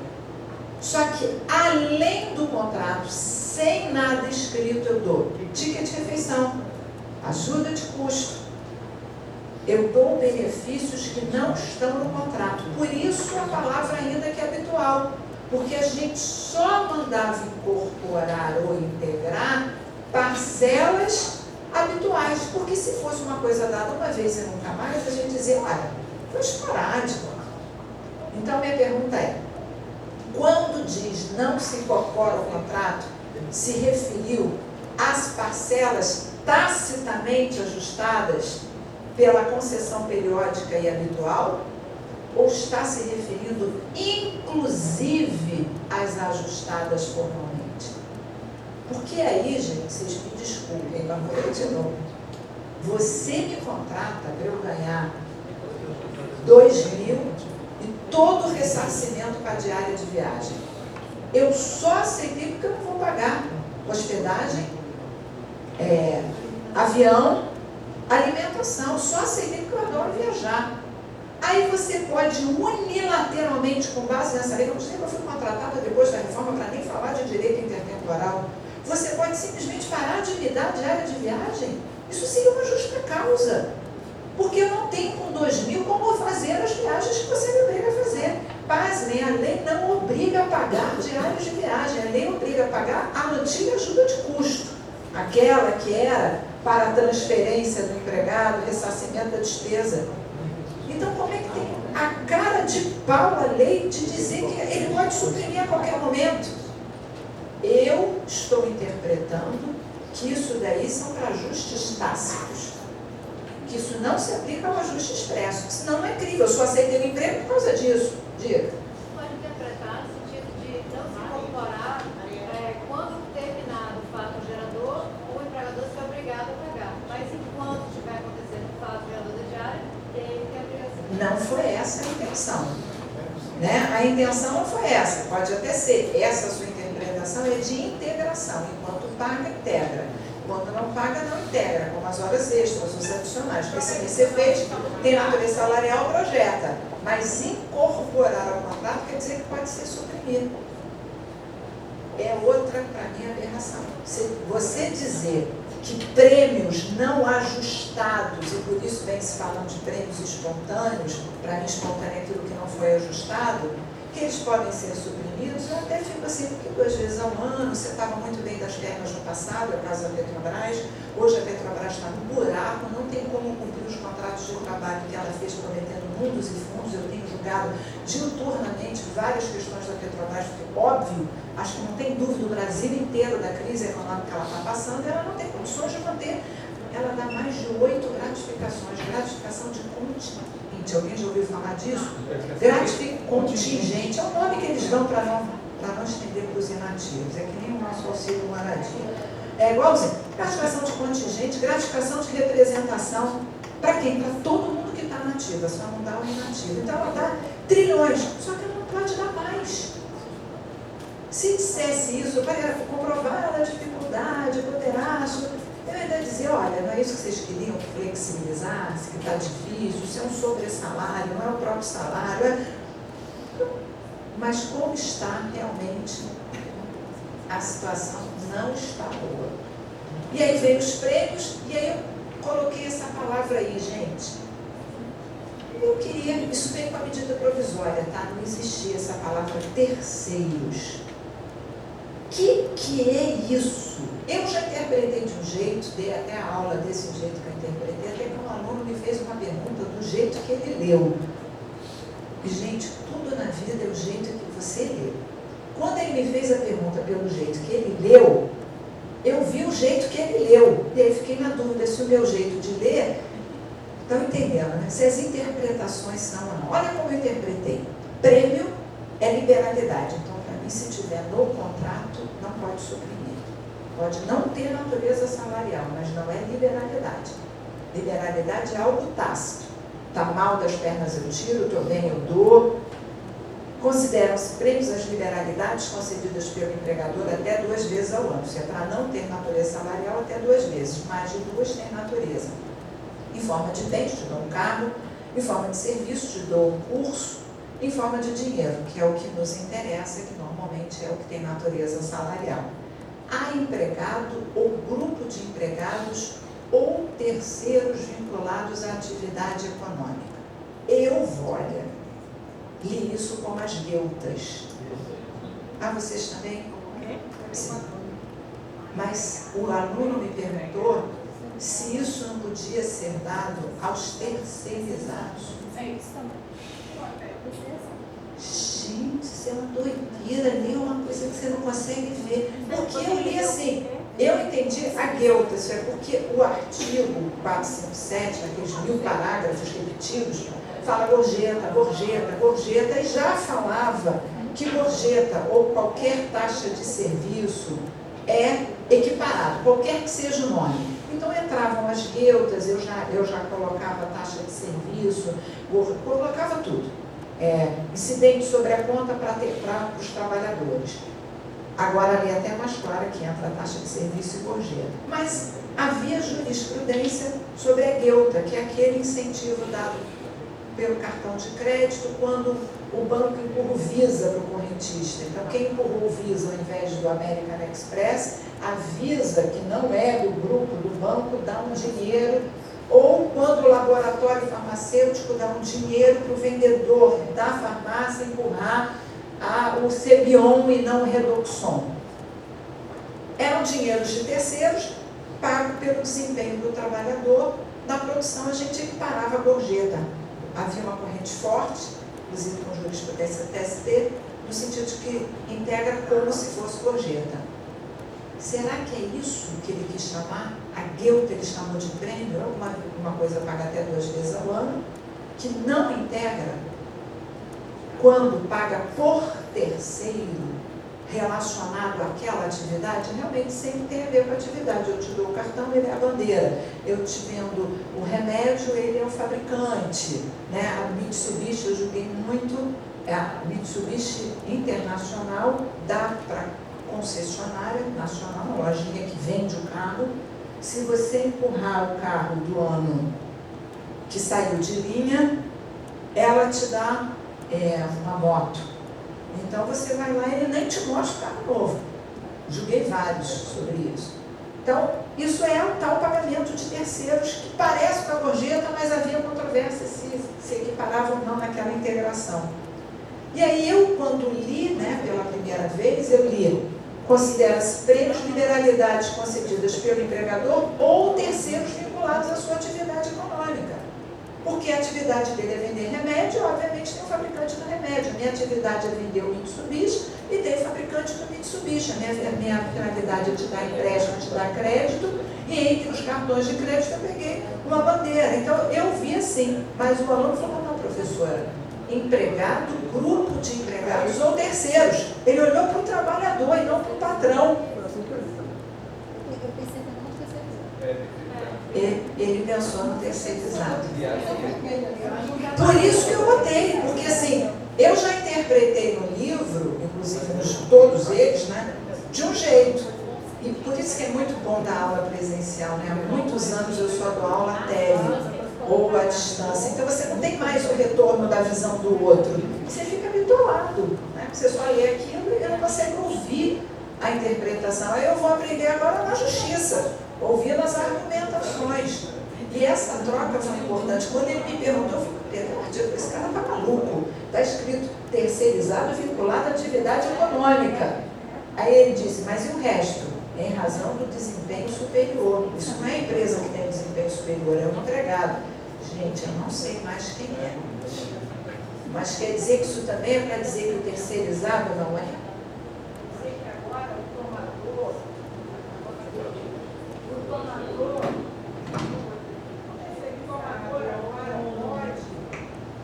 Só que, além do contrato, sem nada escrito, eu dou ticket de refeição, ajuda de custo. Eu dou benefícios que não estão no contrato. Por isso a palavra ainda que é habitual. Porque a gente só mandava incorporar ou integrar parcelas habituais. Porque se fosse uma coisa dada uma vez e nunca mais, a gente dizia, olha, foi esporádico. Então minha pergunta é, quando diz não se incorpora o contrato, se referiu às parcelas tacitamente ajustadas pela concessão periódica e habitual, ou está se referindo inclusive às ajustadas formalmente? Porque aí, gente, vocês me desculpem, mas vou ler de novo. Você me contrata para eu ganhar 2.000 e todo o ressarcimento para a diária de viagem. Eu só aceitei porque eu não vou pagar hospedagem, avião, alimentação. Só aceitei porque eu adoro viajar. Aí você pode unilateralmente, com base nessa lei, não sei que eu fui contratada depois da reforma para nem falar de direito intertemporal, você pode simplesmente parar de me dar diária de viagem. Isso seria uma justa causa. Porque eu não tenho com 2.000 como fazer as viagens que você me obriga a fazer. Pasmem, a lei não obriga a pagar diárias de viagem, a lei obriga a pagar a antiga ajuda de custo. Aquela que era para a transferência do empregado, ressarcimento da despesa. Então, como é que tem a cara de pau a lei de dizer que ele pode suprimir a qualquer momento? Eu estou interpretando que isso daí são para ajustes tácitos. Que isso não se aplica ao ajuste expresso. Senão não é crível. Eu só aceitei o emprego por causa disso. Diga. Pode interpretar no sentido de não se incorporar quando terminado o fato gerador, o empregador se é obrigado a pagar. Mas enquanto estiver acontecendo o fato gerador da diária, ele tem a obrigação. Não foi essa a intenção. Né? A intenção não foi essa. Pode até ser. Essa sua interpretação é de integração. Enquanto paga, integra. Quando não paga, não integra, como as horas extras, os adicionais. Porque se você fez, tem natureza salarial, projeta. Mas incorporar ao contrato quer dizer que pode ser suprimido. É outra, para mim, aberração. Você dizer que prêmios não ajustados, e por isso vem se falando de prêmios espontâneos, para mim espontâneo é aquilo que não foi ajustado, que eles podem ser suprimidos, eu até fico assim, porque 2 vezes ao ano, você estava muito bem das pernas no passado, é o caso da Petrobras, hoje a Petrobras está no buraco, não tem como cumprir os contratos de trabalho que ela fez prometendo mundos e fundos. Eu tenho julgado diuturnamente várias questões da Petrobras, porque, óbvio, acho que não tem dúvida, o Brasil inteiro da crise econômica que ela está passando, ela não tem condições de manter, ela dá mais de 8 gratificações, gratificação de contingente. Alguém já ouviu falar disso? Contingente é o nome que eles dão para não estender para os inativos. É que nem o nosso auxílio moradia. É igualzinho. Gratificação de contingente, gratificação de representação. Para quem? Para todo mundo que está nativa, só não dá o inativo. Então ela dá trilhões, só que ela não pode dar mais. Se dissesse isso, para comprovar a dificuldade, poderá. Eu ainda dizer, olha, não é isso que vocês queriam, que flexibilizasse, que está difícil, isso é um sobressalário, não é o próprio salário. Mas como está realmente, a situação não está boa. E aí veio os prêmios, e aí eu coloquei essa palavra aí, gente. Eu queria, isso veio com a medida provisória, tá? Não existia essa palavra terceiros. Que é isso? Eu já interpretei de um jeito, dei até a aula desse jeito que eu interpretei, até que um aluno me fez uma pergunta do jeito que ele leu. E, gente, tudo na vida é o jeito que você leu. Quando ele me fez a pergunta pelo jeito que ele leu, eu vi o jeito que ele leu. E aí fiquei na dúvida se o meu jeito de ler, estão entendendo, né? Se as interpretações são ou não. Olha como eu interpretei. Prêmio é liberalidade. Então, para mim, se tiver no contrato, não pode suprimir. Pode não ter natureza salarial, mas não é liberalidade. Liberalidade é algo tácito. Está mal das pernas, eu tiro, estou bem, eu dou. Consideram-se prêmios as liberalidades concedidas pelo empregador até 2 vezes ao ano. Se é para não ter natureza salarial, até 2 vezes. Mais de 2 tem natureza. Em forma de bens, te dou um carro. Em forma de serviço, te dou um curso. Em forma de dinheiro, que é o que nos interessa, que normalmente é o que tem natureza salarial. Há empregado ou grupo de empregados ou terceiros vinculados à atividade econômica. Eu, olha, li isso como as gueltas. Ah, vocês também? Sim. Mas o aluno me perguntou se isso não podia ser dado aos terceirizados. É isso também. Gente, isso é uma doideira, ali é uma coisa que você não consegue ver. Porque eu li assim, eu entendi a guelta, isso é porque o artigo 457, aqueles 1000 parágrafos repetidos, fala gorjeta, gorjeta, gorjeta, e já falava que gorjeta ou qualquer taxa de serviço é equiparado, qualquer que seja o nome. Então entravam as gueltas, eu já colocava taxa de serviço, colocava tudo. Incidente sobre a conta para os trabalhadores. Agora ali é até mais clara que entra a taxa de serviço e gorjeta. Mas havia jurisprudência sobre a guelta, que é aquele incentivo dado pelo cartão de crédito quando o banco empurra o Visa para o correntista. Então, quem empurrou o Visa ao invés do American Express, a Visa, que não é do grupo do banco, dá um dinheiro, ou quando o laboratório farmacêutico dá um dinheiro para o vendedor da farmácia empurrar o Cebion e não o Redoxon. Eram dinheiros de terceiros pago pelo desempenho do trabalhador. Na produção, a gente equiparava a gorjeta. Havia uma corrente forte, inclusive com jurisprudência TST, no sentido de que integra como se fosse gorjeta. Será que é isso que ele quis chamar? A guelta ele chamou de prêmio, alguma coisa paga até 2 vezes ao ano, que não integra quando paga por terceiro relacionado àquela atividade, realmente sempre tem a ver com a atividade. Eu te dou o cartão, ele é a bandeira. Eu te vendo o remédio, ele é o fabricante. Né? A Mitsubishi, eu julguei muito, a Mitsubishi Internacional dá para concessionária nacional, uma lojinha que vende o carro. Se você empurrar o carro do ano que saiu de linha, ela te dá uma moto. Então você vai lá e ele nem te mostra o carro novo. Julguei vários sobre isso. Então, isso é o tal pagamento de terceiros que parece com a gorjeta, mas havia controvérsia se equiparava ou não naquela integração. E aí eu, quando li, né, pela primeira vez, eu li: considera-se prêmios, liberalidades concedidas pelo empregador ou terceiros vinculados à sua atividade econômica. Porque a atividade dele é vender remédio, obviamente tem um fabricante do remédio. A minha atividade é vender o Mitsubishi e tem o fabricante do Mitsubishi. A minha finalidade é te dar empréstimo, te dar crédito, e entre os cartões de crédito eu peguei uma bandeira. Então eu vi assim, mas o aluno falou: não, professora, empregado, grupo de empregados ou terceiros. Ele olhou para o trabalhador e não para o patrão. Ele pensou no terceirizado. Por isso que eu botei, porque assim, eu já interpretei no livro, inclusive todos eles, né, de um jeito. E por isso que é muito bom dar aula presencial, né? Há muitos anos eu só dou aula tele ou à distância. Então você não tem mais o retorno da visão do outro. Você fica bitolado, né? Você só lê aquilo e não consegue ouvir a interpretação. Aí eu vou aprender agora na justiça, ouvindo as argumentações. E essa troca foi importante. Quando ele me perguntou, eu falei: esse cara está maluco. Está escrito terceirizado vinculado à atividade econômica. Aí ele disse: mas e o resto? Em razão do desempenho superior. Isso não é a empresa que tem desempenho superior, é o empregado. Gente, eu não sei mais quem é. Mas quer dizer que isso também é para dizer que o terceirizado não é? Sei que agora o tomador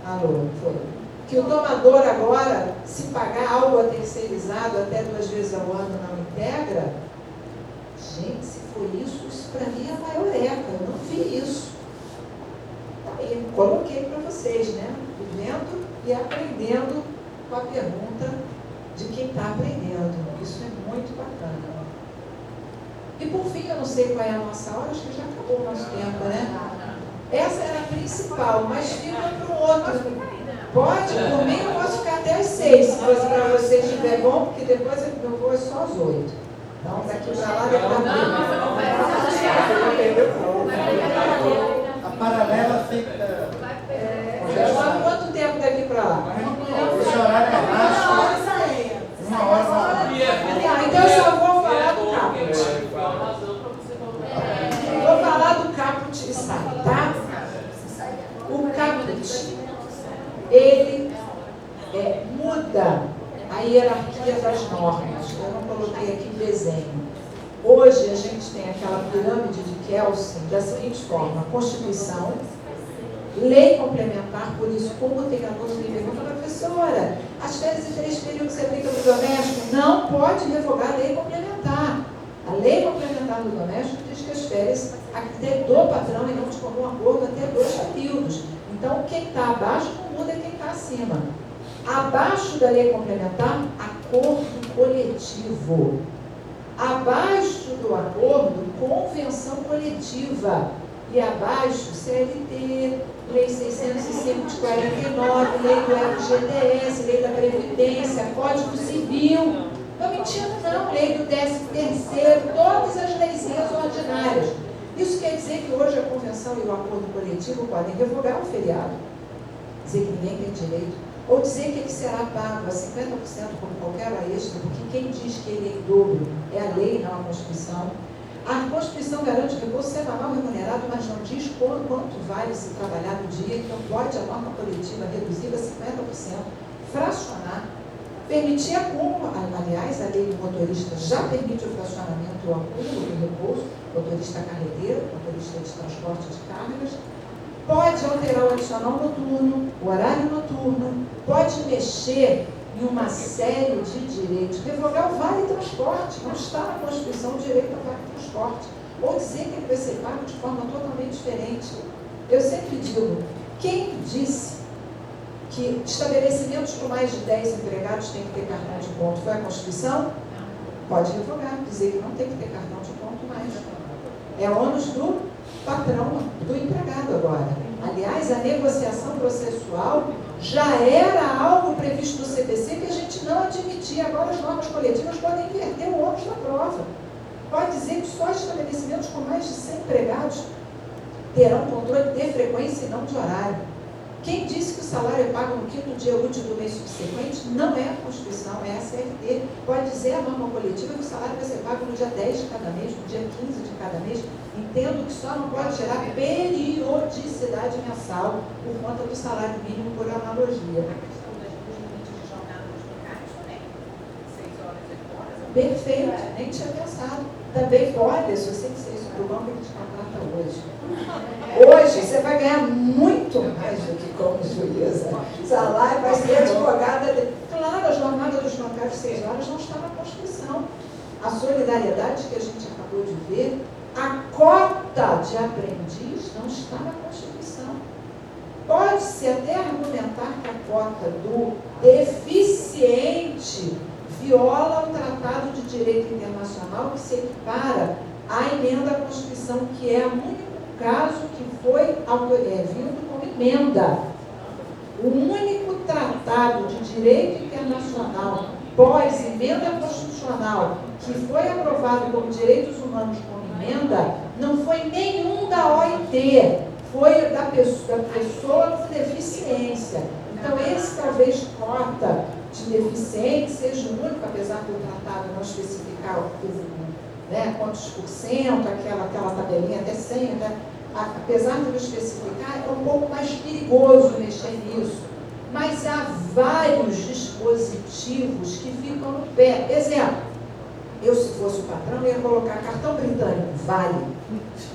Alô, foi. Que o tomador agora, se pagar algo a terceirizado até 2 vezes ao ano, não integra? Gente, se for isso para mim é a maior eca. Eu não vi isso. Aí, coloquei para vocês, né? Vivendo e aprendendo com a pergunta de quem está aprendendo. Isso é muito bacana. E por fim, eu não sei qual é a nossa hora, acho que já acabou o nosso tempo, né? Essa era a principal, mas fica para o outro. Pode? Por mim eu posso ficar até às 6, se fosse para você estiver bom, porque depois eu vou só às 8. Então, daqui para lá, daqui A paralela fica. Quanto tempo daqui para lá? Esse horário é baixo. 1 hora. Então eu só vou falar do caput. Vou falar do caput e sai, tá? O caput, ele muda a hierarquia das normas. Eu não coloquei aqui em desenho. Hoje a gente tem aquela pirâmide de Kelsen da seguinte forma: Constituição, lei complementar. Por isso, como tem aluno me pergunta, professora, as férias e 3 períodos se aplicam no doméstico? Não pode revogar a lei complementar. A lei complementar do doméstico diz que as férias até do patrão e não de comum acordo até 2 períodos. Então, quem está abaixo não muda quem está acima. Abaixo da lei complementar, acordo coletivo. Abaixo do acordo, convenção coletiva. E abaixo, CLT, Lei 605 de 49, Lei do FGTS, Lei da Previdência, Código Civil. Não mentindo não, Lei do 13º, todas as leizinhas ordinárias. Isso quer dizer que hoje a convenção e o acordo coletivo podem revogar o feriado. Dizer que ninguém tem direito. Ou dizer que ele será pago a 50% como qualquer hora extra, porque quem diz que ele é em dobro é a lei, não a Constituição. A Constituição garante recurso semanal remunerado, mas não diz quanto vale se trabalhar no dia, então pode a norma coletiva reduzida a 50%, fracionar, permitir acúmulo. Aliás, a lei do motorista já permite o fracionamento e o acúmulo do repouso, motorista carreteiro, motorista de transporte de cargas. Pode alterar o adicional noturno, o horário noturno, pode mexer em uma série de direitos, revogar o vale transporte, não está na Constituição o direito ao vale transporte, ou dizer que ele vai ser pago de forma totalmente diferente. Eu sempre digo, quem disse que estabelecimentos com mais de 10 empregados têm que ter cartão de ponto foi a Constituição? Pode revogar, dizer que não tem que ter cartão de ponto mais. É ônus do patrão, do empregado agora. Aliás, a negociação processual já era algo previsto no CPC que a gente não admitia. Agora as normas coletivas podem inverter o ônus da prova. Pode dizer que só estabelecimentos com mais de 100 empregados terão controle de frequência e não de horário. Quem disse que o salário é pago no 5º dia útil do mês subsequente não é a Constituição, é a CLT. Pode dizer a norma coletiva que o salário vai ser pago no dia 10 de cada mês, no dia 15 de cada mês. Entendo que só não pode gerar periodicidade mensal por conta do salário mínimo por analogia. A questão dos limites de jornada dos locais também? 6 horas, 8 horas? Perfeito, nem tinha pensado. Também pode, se você disser isso para o banco, ele te contrata hoje. Hoje você vai ganhar muito mais do que como juíza. Salário vai ser advogada. Claro, a jornada dos bancários de 6 horas não está na Constituição. A solidariedade que a gente acabou de ver, a cota de aprendiz não está na Constituição. Pode-se até argumentar que a cota do deficiente viola o Tratado de Direito Internacional que se equipara à emenda à Constituição, que é o único caso que foi vindo como emenda. O único tratado de direito internacional pós-emenda constitucional que foi aprovado como direitos humanos como emenda não foi nenhum da OIT, foi da pessoa com deficiência. Então, esse talvez cota de deficiente seja o único, apesar do tratado não especificar quantos por cento, aquela tabelinha até 100, apesar de não especificar, é um pouco mais perigoso mexer nisso. Mas há vários dispositivos que ficam no pé. Exemplo, eu se fosse o patrão ia colocar cartão britânico, vale.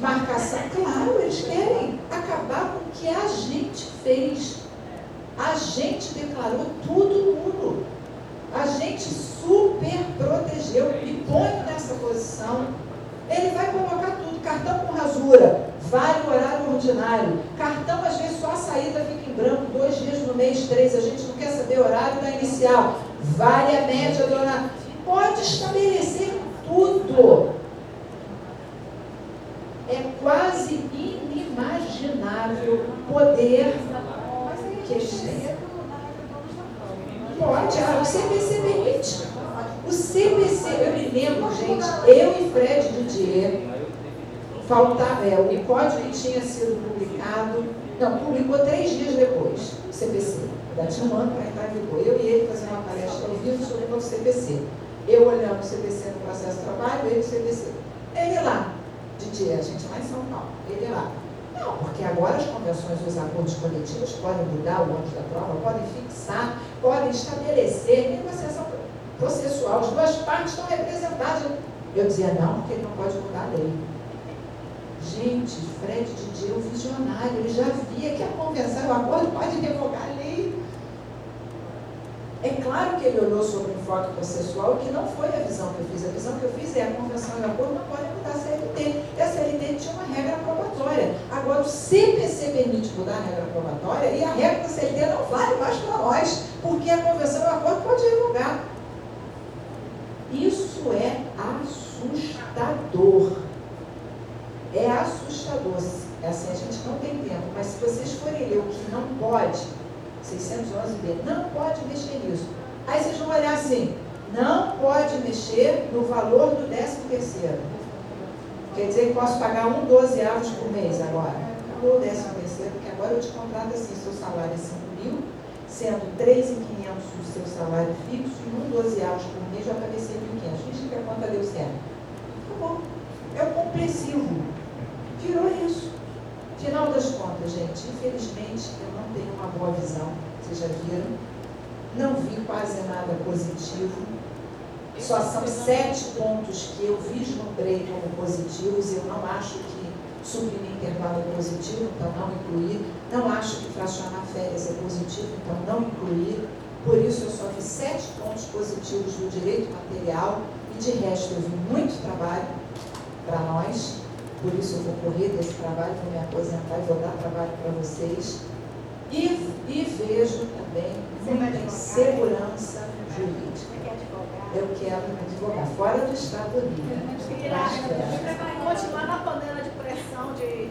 Marcação, claro, eles querem acabar com o que a gente fez. A gente declarou tudo nulo. A gente super protegeu. Me põe nessa posição. Ele vai colocar tudo. Cartão com rasura, vale o horário ordinário. Cartão, às vezes, só a saída fica em branco, 2 dias no mês, 3. A gente não quer saber o horário da inicial. Vale a média do horário. Pode estabelecer tudo. É quase inimaginável inquestionável poder que eles têm. Pode, o CPC permite. O CPC, eu me lembro, gente, eu e Fred Didier, faltava, o código tinha sido publicado, não, publicou 3 dias depois, o CPC. Ainda tinha um ano para entrar em vigor. Eu e ele fazendo uma palestra ao vivo sobre o novo CPC. Eu olhando o CPC no processo de trabalho, ele no CPC. Ele lá, Didier, a gente lá em São Paulo, ele lá. Não, porque agora as convenções dos acordos coletivos podem mudar o ônus da prova, podem fixar, podem estabelecer negociação processual. As duas partes estão representadas. Eu dizia, não, porque ele não pode mudar a lei. Gente, Fred Didier, o visionário, ele já via que a convenção e o acordo podem revogar a lei. É claro que ele olhou sobre o enfoque processual, que não foi a visão que eu fiz. A visão que eu fiz é a convenção e o acordo não podem mudar a CLT. E a CLT tinha uma regra aprobatória. Agora, o CPC permite mudar a regra aprobatória e a regra da CLT não vale mais para nós, porque a convenção e o acordo pode revogar. Isso é assustador. É assustador. Assim, a gente não tem tempo, mas se vocês forem ler o que não pode, 611B, não pode mexer nisso. Aí vocês vão olhar assim, não pode mexer no valor do 13º. Quer dizer que posso pagar 12 avos por mês agora. Ou 13º, porque agora eu te contrato assim, seu salário é 5.000, sendo 3.500 o seu salário fixo e 12 avos por mês já vai ser 1.500. Finge que a conta deu certo. Tá bom. É o compressivo. Virou isso. Final das contas, gente, infelizmente eu não tenho uma boa visão, vocês já viram, não vi quase nada positivo, só são 7 pontos que eu vislumbrei como positivos, eu não acho que suprimir intervalo é positivo, então não incluir, não acho que fracionar férias é positivo, então não incluir, por isso eu só vi 7 pontos positivos do direito material e de resto eu vi muito trabalho para nós. Por isso eu vou correr desse trabalho, vou me aposentar e vou dar trabalho para vocês. E vejo também muita insegurança jurídica. Eu quero advogar fora do Estado do Rio. Continuar na panela de pressão de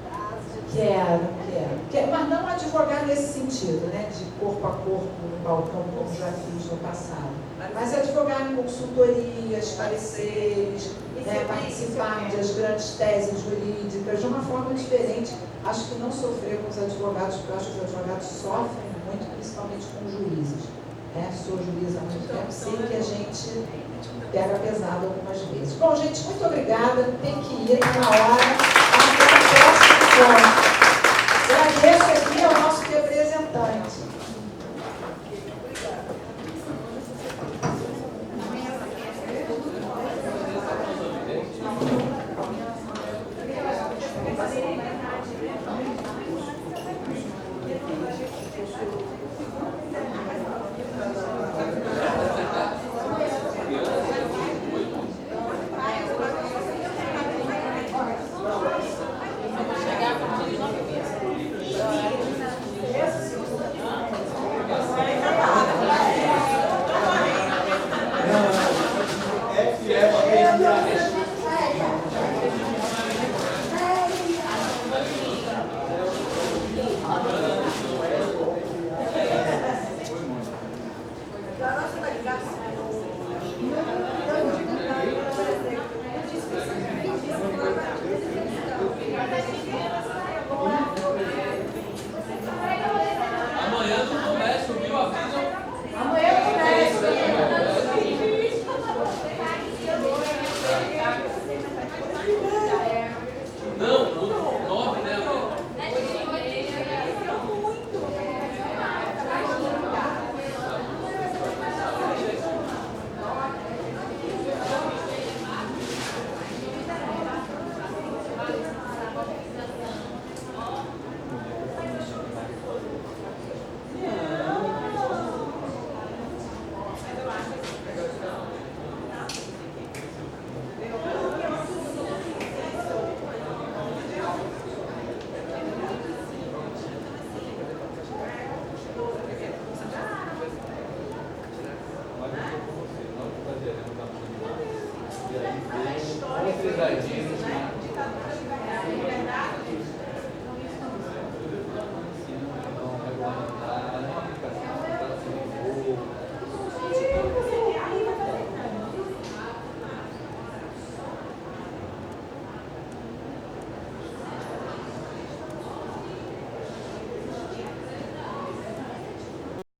prazos. Quero. Mas não advogar nesse sentido, né? De corpo a corpo no balcão, como já fiz no passado. Mas advogar em consultorias, pareceres, participar das grandes teses jurídicas de uma forma diferente. Acho que não sofrer com os advogados, porque eu acho que os advogados sofrem muito, principalmente com os juízes. Sou juíza há muito tempo, sei que a gente pega pesado algumas vezes. Bom, gente, muito obrigada. Tem que ir, está na hora.